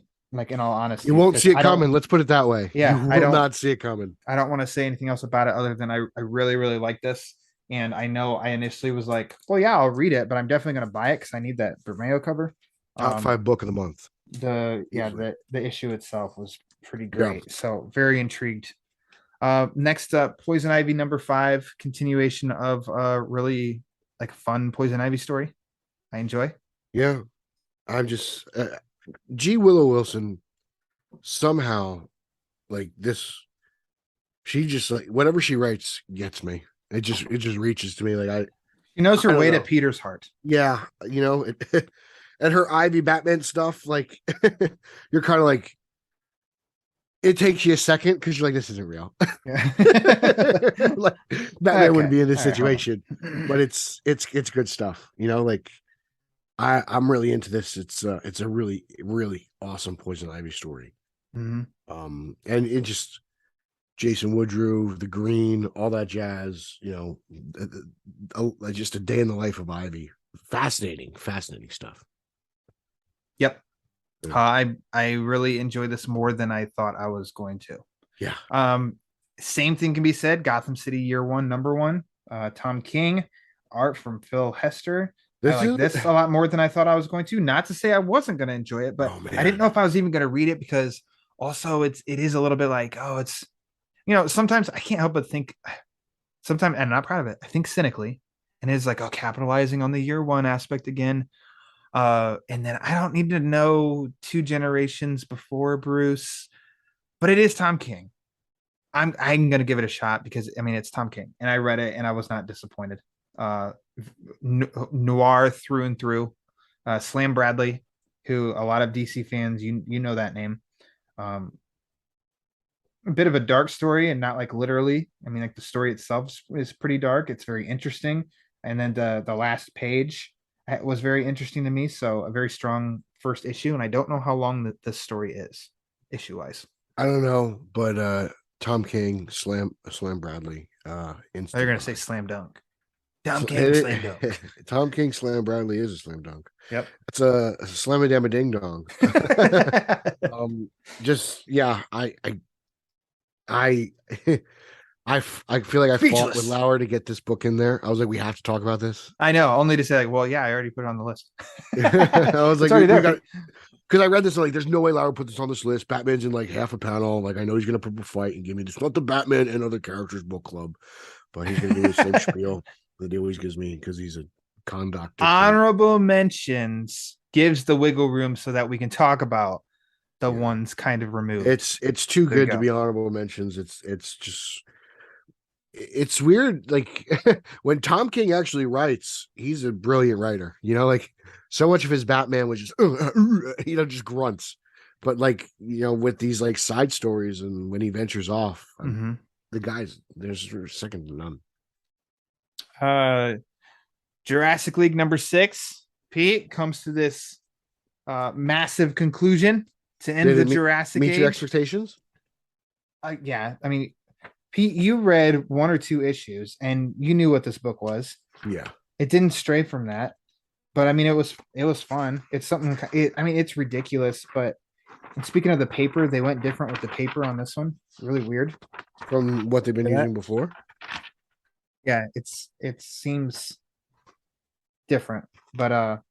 all honesty, You won't because see it I don't- coming. Let's put it that way. Yeah, You I will don't- not see it coming. I don't want to say anything else about it other than I really, really like this. And I know I initially was like, well, yeah, I'll read it, but I'm definitely going to buy it because I need that Bermeo cover. Top 5 book of the month. The issue itself was pretty great. So very intrigued. Next up, Poison Ivy number 5, continuation of a really like fun Poison Ivy story. I enjoy. Yeah. I'm just G. Willow Wilson somehow like this. She just like whatever she writes gets me. It just reaches to me. Like She knows I her don't way to know. Peter's heart. Yeah, you know, and her Ivy Batman stuff, like you're kind of like it takes you a second because you're like, this isn't real. Yeah. Like Batman wouldn't Okay. be in this All right, hold on. situation, but it's good stuff. You know, like I'm really into this. It's a really, really awesome Poison Ivy story. Mhm. And it just Jason Woodrue, the Green, all that jazz. You know, just a day in the life of Ivy. Fascinating stuff. Yep. Yeah. I really enjoy this more than I thought I was going to. Yeah. Same thing can be said. Gotham City Year One, number 1. Tom King, art from Phil Hester. I like this a lot more than I thought I was going to. Not to say I wasn't going to enjoy it, but I didn't know if I was even going to read it because also it is a little bit like, oh, it's sometimes I can't help but think sometimes, and I'm not proud of it. I think cynically, and it's like, oh, capitalizing on the Year One aspect again. And then I don't need to know 2 generations before Bruce, but it is Tom King. I'm gonna give it a shot because I mean it's Tom King, and I read it and I was not disappointed. Noir through and through. Slam Bradley, who a lot of DC fans you know that name. A bit of a dark story and not like literally. I mean, like the story itself is pretty dark. It's very interesting, and then the last page was very interesting to me. So a very strong first issue, and I don't know how long this story is issue wise. I don't know, but Tom King, Slam Bradley. They're gonna say slam dunk. Tom King slam dunk. Tom King Slam Bradley is a slam dunk. Yep. It's a slam a damn a ding dong. Just yeah, I feel like I fought with Lauer to get this book in there. I was like, we have to talk about this. I know, only to say like, well, yeah, I already put it on the list. I was like, already there. Because I read this, like, there's no way Lauer put this on this list. Batman's in like half a panel. Like, I know he's gonna put a fight and give me this, not the Batman and other characters book club, but he's gonna do the same spiel that he always gives me because he's a con doctor. Honorable mentions gives the wiggle room so that we can talk about the ones kind of removed. It's too There you good to go. be honorable mentions. It's just it's weird. Like when Tom King actually writes, he's a brilliant writer. You know, like so much of his Batman was just just grunts. But like with these like side stories and when he ventures off, the guys there's second to none. Jurassic League number 6, Pete, comes to this massive conclusion to end the Jurassic meet Age. your expectations? Yeah, I mean, Pete, you read 1 or 2 issues and you knew what this book was. Yeah, it didn't stray from that, but I mean, it was fun. It's something. I mean, it's ridiculous, but and speaking of the paper, they went different with the paper on this one. Really weird from what they've been using before. Yeah, it seems different, but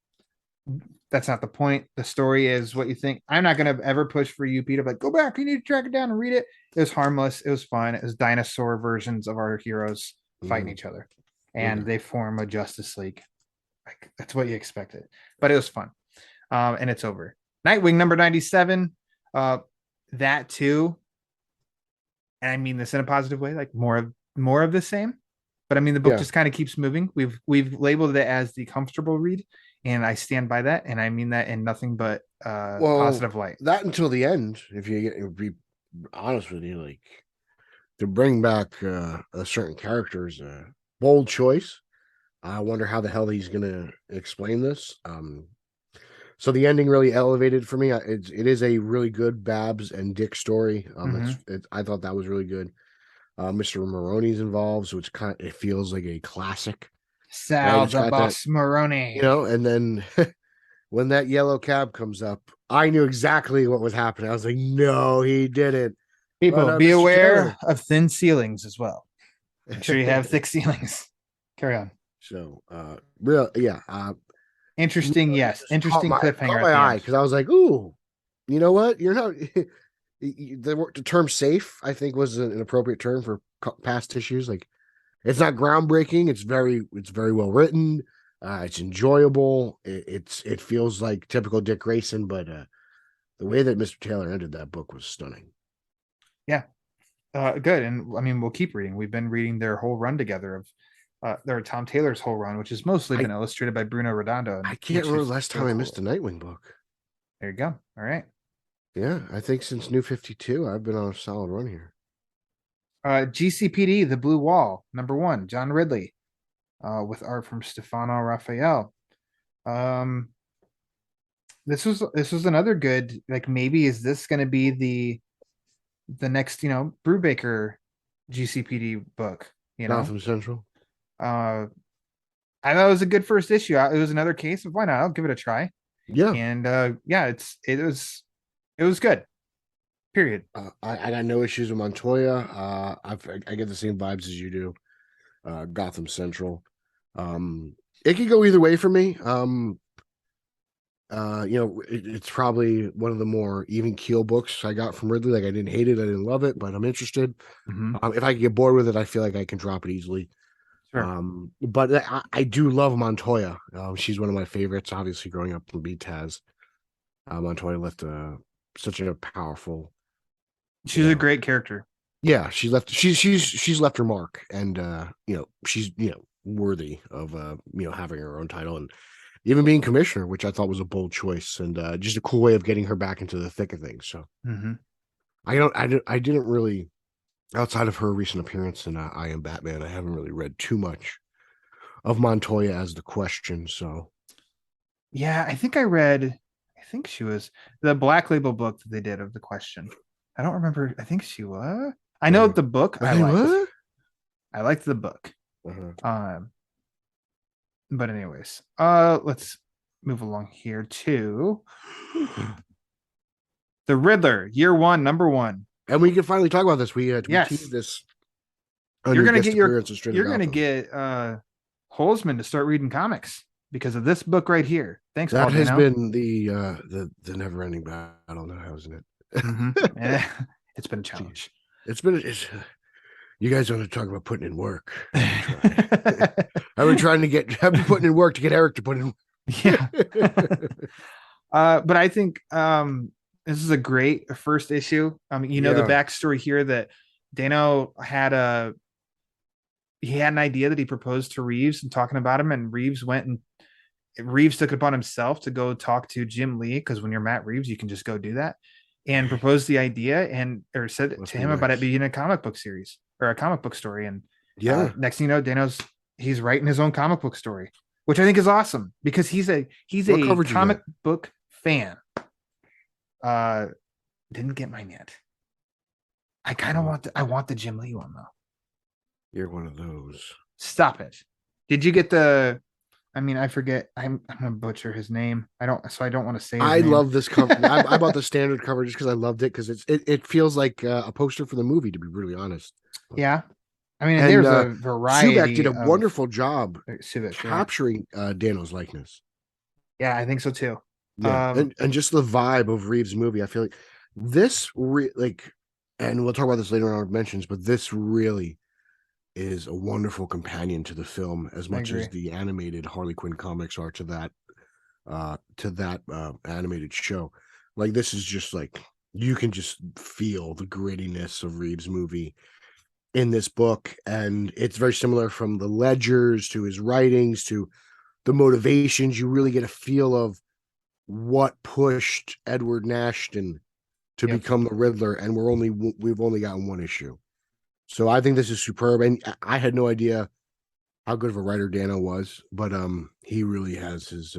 that's not the point. The story is what you think. I'm not gonna ever push for you, Peter. Like, go back. You need to track it down and read it. It was harmless. It was fun. It was dinosaur versions of our heroes fighting each other, and they form a Justice League. Like, that's what you expected, but it was fun. And it's over. Nightwing number 97. That too. And I mean this in a positive way, like more of the same. But I mean, the book just kind of keeps moving. We've labeled it as the comfortable read, and I stand by that, and I mean that in nothing but positive light. That until the end, if you be honest with you, like to bring back a certain character is a bold choice. I wonder how the hell he's going to explain this. So the ending really elevated for me. It is a really good Babs and Dick story. I thought that was really good. Mr. Maroney's involved, so it feels like a classic. And I Sal just the got that, Boss Maroney. and then when that yellow cab comes up, I knew exactly what was happening. I was like, no, he didn't. People, But, be Mr. aware Taylor. of thin ceilings as well. Make sure you have thick ceilings. Carry on. So, Interesting, yes. Interesting caught cliffhanger my at the eye end. because I was like, ooh, you know what? You're not. The term "safe" I think was an appropriate term for past issues. Like, it's not groundbreaking. It's very well written. It's enjoyable. It feels like typical Dick Grayson, but the way that Mr. Taylor ended that book was stunning. Yeah. Good. And I mean, we'll keep reading. We've been reading their whole run together of their Tom Taylor's whole run, which has mostly been illustrated by Bruno Redondo. I can't remember the last time really I missed a Nightwing book. There you go. All right. Yeah, I think since New 52, I've been on a solid run here. GCPD, The Blue Wall, #1, John Ridley, with art from Stefano Raphael. This was another good, like, maybe is this going to be the next, Brubaker GCPD book, Gotham Central. I thought it was a good first issue. It was another case of why not? I'll give it a try. Yeah. And it was good. Period. I got no issues with Montoya. I get the same vibes as you do. Gotham Central. It could go either way for me. It's probably one of the more even keel books I got from Ridley. Like, I didn't hate it, I didn't love it, but I'm interested. If I get bored with it, I feel like I can drop it easily. Sure. But I do love Montoya. She's one of my favorites. Obviously, growing up in Taz, Montoya left such a powerful. She's a great character. Yeah, she's left her mark, and she's worthy of having her own title and even being commissioner, which I thought was a bold choice and just a cool way of getting her back into the thick of things. So I didn't really, outside of her recent appearance in I Am Batman, I haven't really read too much of Montoya as the Question. So yeah, I think she was the Black Label book that they did of the Question. I don't remember. I think she was. I know the book. I liked the book. But anyways, let's move along here to the Riddler, Year 1, #1. And we can finally talk about this. We Yes. teased this. You're gonna get Holzman to start reading comics because of this book right here. Thanks, that Paul has Dano. been the never-ending battle now, hasn't it? It's been a challenge. You guys want to talk about putting in work. I've been putting in work to get Eric to put in. Yeah. But I think this is a great first issue. The backstory here that Dano had an idea that he proposed to Reeves and talking about him, and Reeves took it upon himself to go talk to Jim Lee, because when you're Matt Reeves, you can just go do that, and proposed the idea or said to him about it being a comic book series or a comic book story. And next thing you know, he's writing his own comic book story, which I think is awesome because he's a comic book fan. Didn't get mine yet. I kind of want the Jim Lee one though. You're one of those. Stop it. Did you get I forget. I'm gonna butcher his name. I don't want to say his name. Love this cover. I bought the standard cover just because I loved it, because it feels like a poster for the movie, to be brutally honest. Yeah. I mean, there's a variety. Subak did a wonderful job capturing Dano's likeness. Yeah, I think so too. Yeah, and just the vibe of Reeves' movie. I feel like this and we'll talk about this later on in our mentions, but this really is a wonderful companion to the film, as much as the animated Harley Quinn comics are to that animated show. Like, this is just like, you can just feel the grittiness of Reeves' movie in this book, and it's very similar from the ledgers to his writings to the motivations. You really get a feel of what pushed Edward Nashton to become the Riddler, and we've only gotten one issue. So I think this is superb, and I had no idea how good of a writer Dano was, but he really has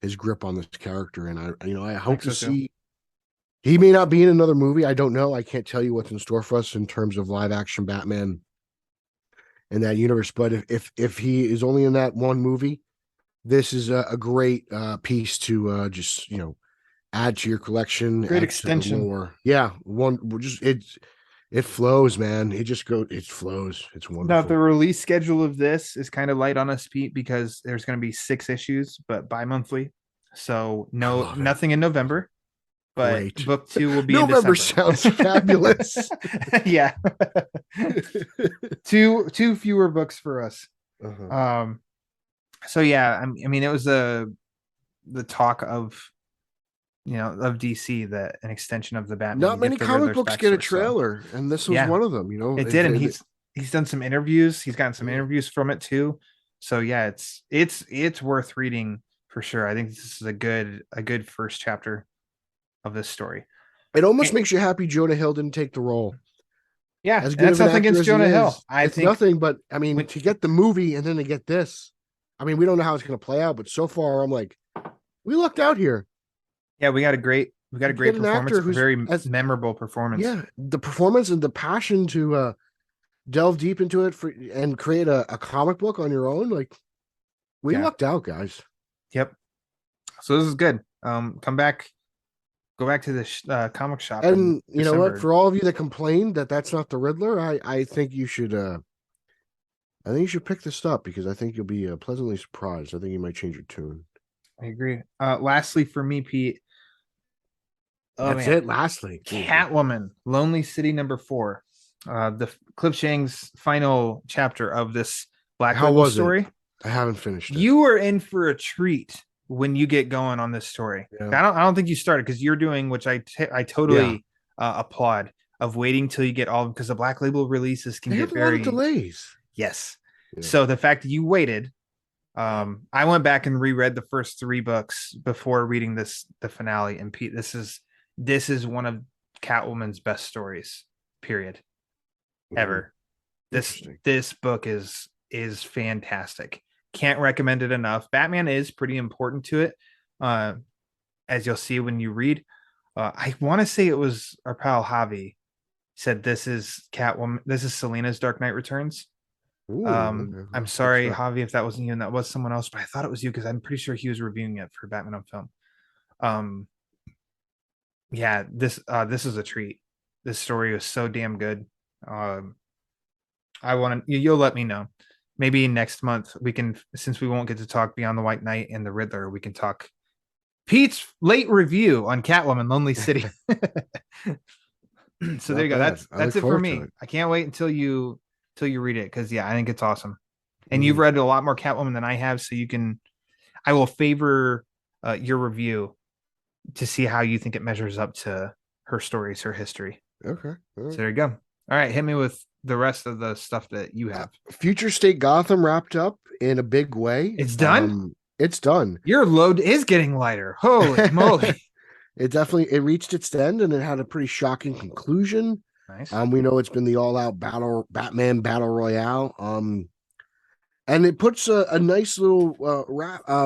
his grip on this character, and I I hope think so to too. see. He may not be in another movie. I don't know. I can't tell you what's in store for us in terms of live action Batman in that universe. But if he is only in that one movie, this is a great piece to just add to your collection, Great add to the extension. lore. Yeah, we're just it flows, man. It flows. It's Now, the wonderful. release schedule of this is kind of light on us, Pete, because there's going to be 6 issues, but bi-monthly. So I no, love it. nothing in November, but Great. book 2 will be in November December. sounds fabulous. Yeah. Two fewer books for us. Uh-huh. So yeah, I mean, it was the talk of of DC that an extension of the Batman Not and get many the comic Riddler's books get a backstory. So trailer, and this was yeah, one of them. it did, and he's done some interviews. He's gotten some Yeah. interviews from it too. So yeah, it's worth reading for sure. I think this is a good first chapter of this story. It almost And- makes you happy Jonah Hill didn't take the role. Yeah, As and good that's of an nothing actor against as he Jonah Hill. is, I it's think nothing. But I mean, when- to get the movie and then to get this, I mean, we don't know how it's going to play out. But so far, I'm like, we lucked out here. yeah, we got a great get an performance, actor a who's very as- memorable performance. Yeah, the performance and the passion to delve deep into it and create a comic book on your own. Like, we Yeah. lucked out, guys. Yep. So this is good. Go back to the comic shop. in And you know what? December. For all of you that complained that that's not the Riddler, I think you should. I think you should pick this up because I think you'll be pleasantly surprised. I think you might change your tune. I agree. Lastly, for me, Pete. Oh, That's man. it. Lastly, Catwoman, Lonely City #4. The Cliff Chang's final chapter of this Black How Label was it? story. I haven't finished it. You are in for a treat when you get going on this story. Yeah. I don't think you started because you're doing, which I totally applaud, of waiting till you get all, because the Black Label releases can They get have a lot very of delays. yes. Yeah. So the fact that you waited, I went back and reread the first 3 books before reading the finale. And Pete, this is one of Catwoman's best stories, period, ever. Interesting. This book is fantastic. Can't recommend it enough. Batman is pretty important to it, as you'll see when you read. I want to say it was our pal Javi said this is Catwoman. This is Selina's Dark Knight Returns. Ooh, I'm okay. sorry, Good stuff. Javi, if that wasn't you and that was someone else, but I thought it was you because I'm pretty sure he was reviewing it for Batman on Film. Yeah, this is a treat. This story was so damn good. I want to. You'll let me know. Maybe next month we can, since we won't get to talk Beyond the White Knight and the Riddler, we can talk Pete's late review on Catwoman, Lonely City. So there you go. bad. That's I look it for forward me. to it. I can't wait until you read it, because I think it's awesome. And you've read a lot more Catwoman than I have, so I will favor your review to see how you think it measures up to her stories, her history. Okay. All So right. there you go. All right, hit me with the rest of the stuff that you have. Future State Gotham wrapped up in a big way. It's done? It's done. Your load is getting lighter. Holy moly. It reached its end and it had a pretty shocking conclusion. Nice. We know it's been the all-out Batman battle royale. And it puts a nice little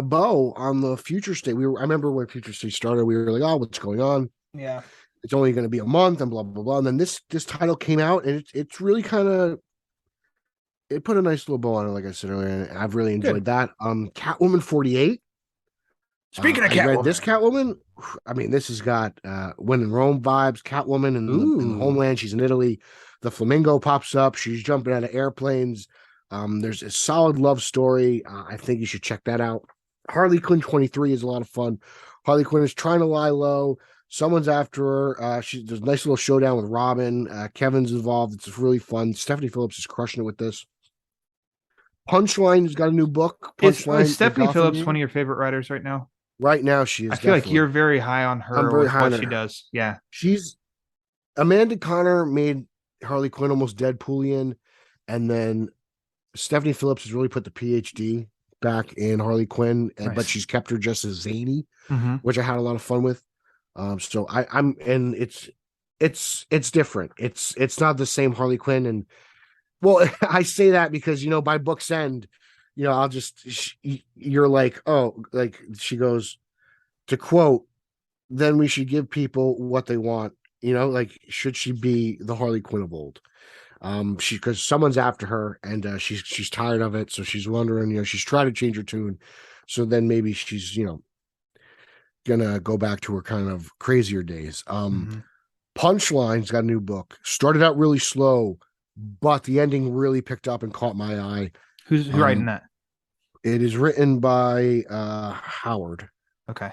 bow on the Future State. I remember when Future State started, we were like, "Oh, what's going on? Yeah. It's only going to be a month," and blah blah blah. And then this title came out, and it's really kind of, it put a nice little bow on it, like I said earlier. And I've really enjoyed that. Catwoman 48. Speaking of I Catwoman, read this Catwoman. I mean, this has got When in Rome vibes. Catwoman in the homeland. She's in Italy. The flamingo pops up. She's jumping out of airplanes. There's a solid love story. I think you should check that out. Harley Quinn 23 is a lot of fun. Harley Quinn is trying to lie low. Someone's after her. There's a nice little showdown with Robin. Kevin's involved. It's really fun. Stephanie Phillips is crushing it with this. Punchline has got a new book. Punchline. Is Stephanie Phillips one of your favorite writers right now? Right now, she is. I feel like definitely. you're very high on her. I'm very with high what on she her. does. Yeah. She's Amanda Connor made Harley Quinn almost Deadpoolian, and then Stephanie Phillips has really put the PhD back in Harley Quinn, but Nice. she's kept her just as zany, Mm-hmm. which I had a lot of fun with. So I'm and it's different. It's not the same Harley Quinn, and well, I say that because by book's end, you're like, oh, like she goes, to quote, then we should give people what they want. Like, should she be the Harley Quinn of old? Because someone's after her, and she's tired of it, so she's wondering. She's trying to change her tune, so then maybe she's gonna go back to her kind of crazier days. Punchline's got a new book. Started out really slow, but the ending really picked up and caught my eye. Who's writing that? It is written by Howard. Okay.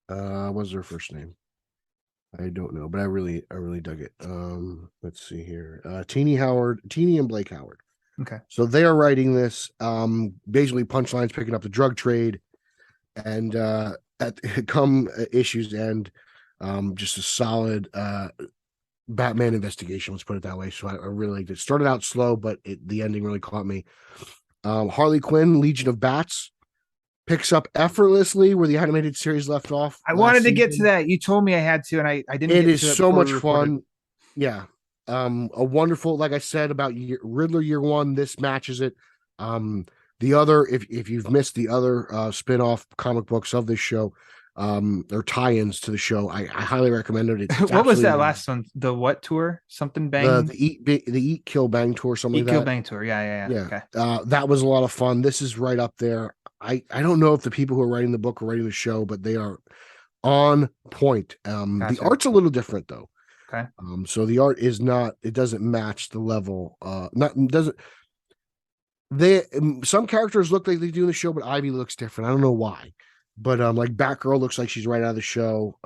What's her first name? I don't know, but I really dug it. Let's see here. Teeny and Blake Howard. Okay. So they are writing this. Basically, Punchline's picking up the drug trade, and at come issues end, just a solid Batman investigation. Let's put it that way. So I really liked it. Started out slow, but the ending really caught me. Harley Quinn, Legion of Bats, picks up effortlessly where the animated series left off. I wanted to get to that. You told me I had to, and I didn't. It is so much fun. Yeah. A wonderful, like I said about Riddler year one, this matches it. The other, if you've missed the other spin-off comic books of this show, or tie-ins to the show, I highly recommend it. What was that last one? The what tour? Something Bang? The Eat Kill Bang tour, something like that. Eat Kill Bang tour. Yeah. Okay. That was a lot of fun. This is right up there. I don't know if the people who are writing the book are writing the show, but they are on point. Gotcha. The art's a little different though. Okay. So the art is not, it doesn't match the level. Some characters look like they do in the show, but Ivy looks different. I don't know why, but like Batgirl looks like she's right out of the show.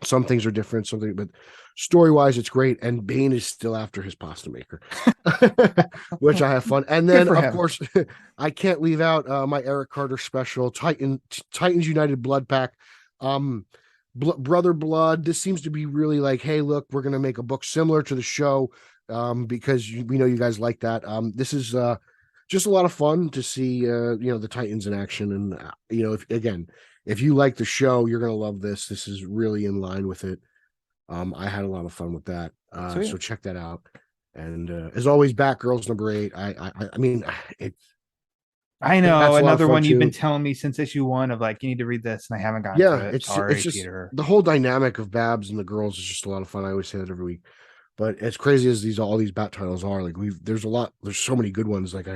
Some things are different, but story-wise, it's great. And Bane is still after his pasta maker, which I have fun. And then, of course, I can't leave out my Eric Carter special, Titans United Blood Pack. Brother Blood. This seems to be really like, hey, look, we're going to make a book similar to the show because we know you guys like that. This is just a lot of fun to see, the Titans in action. And, if you like the show, you're going to love this. This is really in line with it. I had a lot of fun with that. So check that out. And as always, Batgirl's number 8. I know another one you've been telling me since issue 1 of like, you need to read this, and I haven't gotten to it. It's just Peter. The whole dynamic of Babs and the girls is just a lot of fun. I always say that every week. But as crazy as all these Bat titles are, like there's so many good ones. Like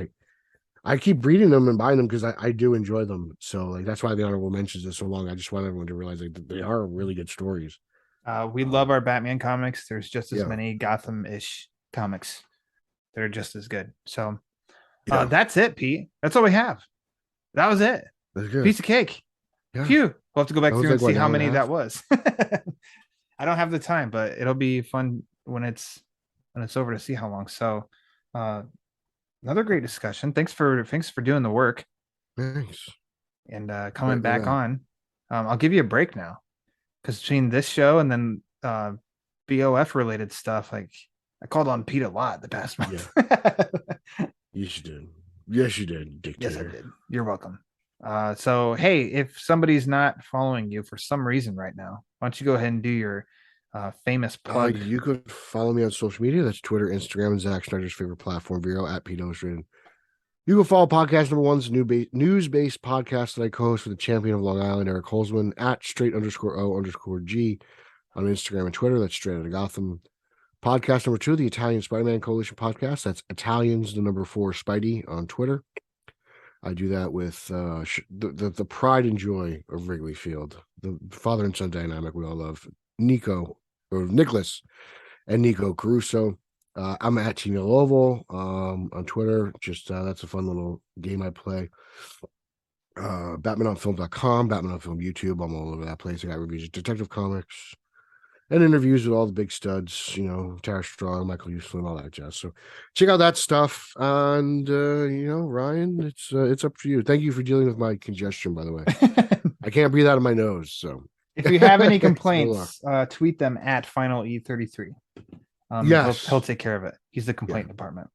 I keep reading them and buying them because I do enjoy them. So like that's why the honorable mentions is so long. I just want everyone to realize that they are really good stories. We love our Batman comics. There's just as many Gotham-ish comics that are just as good. So that's it, Pete. That's all we have. That was it. That's good. Piece of cake. Yeah. Phew. We'll have to go back through and see how many that was. I don't have the time, but it'll be fun when it's over to see how long. So another great discussion. Thanks for doing the work. Thanks. And coming back on. I'll give you a break now. Because between this show and then BOF related stuff, like I called on Pete a lot the past month. Yeah. Yes, you did. Yes, you did, dictator. Yes, I did. You're welcome. So hey, if somebody's not following you for some reason right now, why don't you go ahead and do your famous plug? You could follow me on social media. That's Twitter, Instagram, and Zack Snyder's favorite platform, Verra at Pete Illustrated. You can follow podcast number 1's news-based podcast that I co-host with the champion of Long Island, Eric Holzman, at straight_O_G on Instagram and Twitter. That's Straight Outta Gotham. Podcast number 2, the Italian Spider-Man Coalition podcast. That's Italians, the number 4 Spidey on Twitter. I do that with the pride and joy of Wrigley Field, the father and son dynamic we all love, Nicholas and Nico Caruso. I'm at Tina Oval on Twitter. Just that's a fun little game I play. BatmanOnFilm.com, Batman on Film YouTube. I'm all over that place. I got reviews of Detective Comics and interviews with all the big studs, Tara Strong, Michael Uslan, all that jazz. So check out that stuff. And Ryan, it's up to you. Thank you for dealing with my congestion, by the way. I can't breathe out of my nose. So if you have any complaints, tweet them at Final E33. Yes, he'll take care of it. He's the complaint department.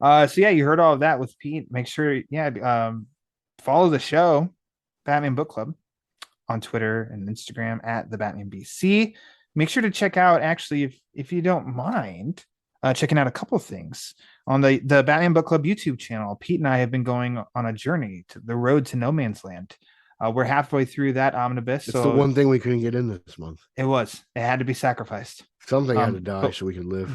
So you heard all of that with Pete. Make sure, follow the show, Batman Book Club, on Twitter and Instagram at the Batman BC. Make sure to check out, actually, if you don't mind, checking out a couple of things on the Batman Book Club YouTube channel. Pete and I have been going on a journey to the road to no man's land. We're halfway through that omnibus. It's So the one thing we couldn't get in this month. it had to be sacrificed. Something had to die so we could live.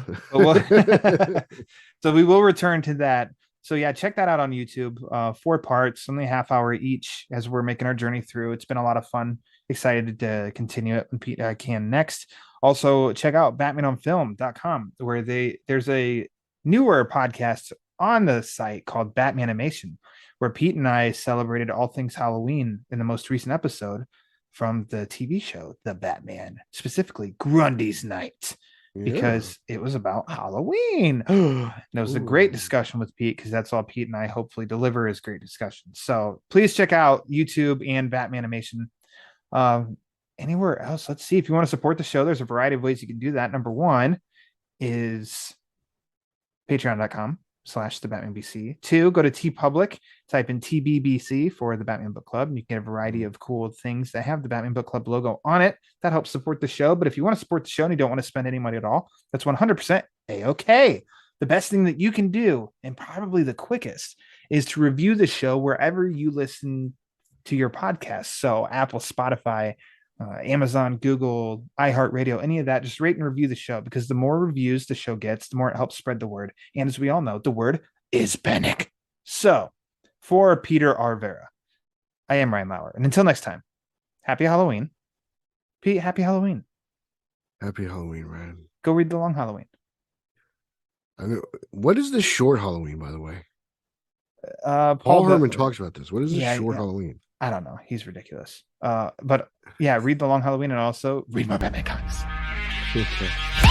So we will return to that. So yeah, check that out on YouTube. 4 parts, only a half hour each as we're making our journey through. It's been a lot of fun. Excited to continue it when Pete can next. Also, check out batmanonfilm.com where there's a newer podcast on the site called Batman Animation, where Pete and I celebrated all things Halloween in the most recent episode from the TV show The Batman, specifically Grundy's Night, because it was about Halloween. And it was a great discussion with Pete, because that's all Pete and I hopefully deliver is great discussions. So please check out YouTube and Batman Animation. Anywhere else, let's see. If you want to support the show, there's a variety of ways you can do that. Number one is patreon.com/the Batman BC. 2, go to TeePublic, type in TBBC for the Batman Book Club, and you can get a variety of cool things that have the Batman Book Club logo on it. That helps support the show. But if you want to support the show and you don't want to spend any money at all, that's 100% a-okay. The best thing that you can do, and probably the quickest, is to review the show wherever you listen to your podcast. So Apple, Spotify, Amazon, Google, iHeartRadio, any of that, just rate and review the show, because the more reviews the show gets, the more it helps spread the word. And as we all know, the word is panic. So for Peter R. Verra, I am Ryan Lauer. And until next time, happy Halloween. Pete, happy Halloween. Happy Halloween, Ryan. Go read the long Halloween. I mean, what is the short Halloween, by the way? Paul Herman talks about this. What is the short yeah. Halloween? I don't know. He's ridiculous. But yeah, read the long Halloween, and also read more Batman comics. Okay.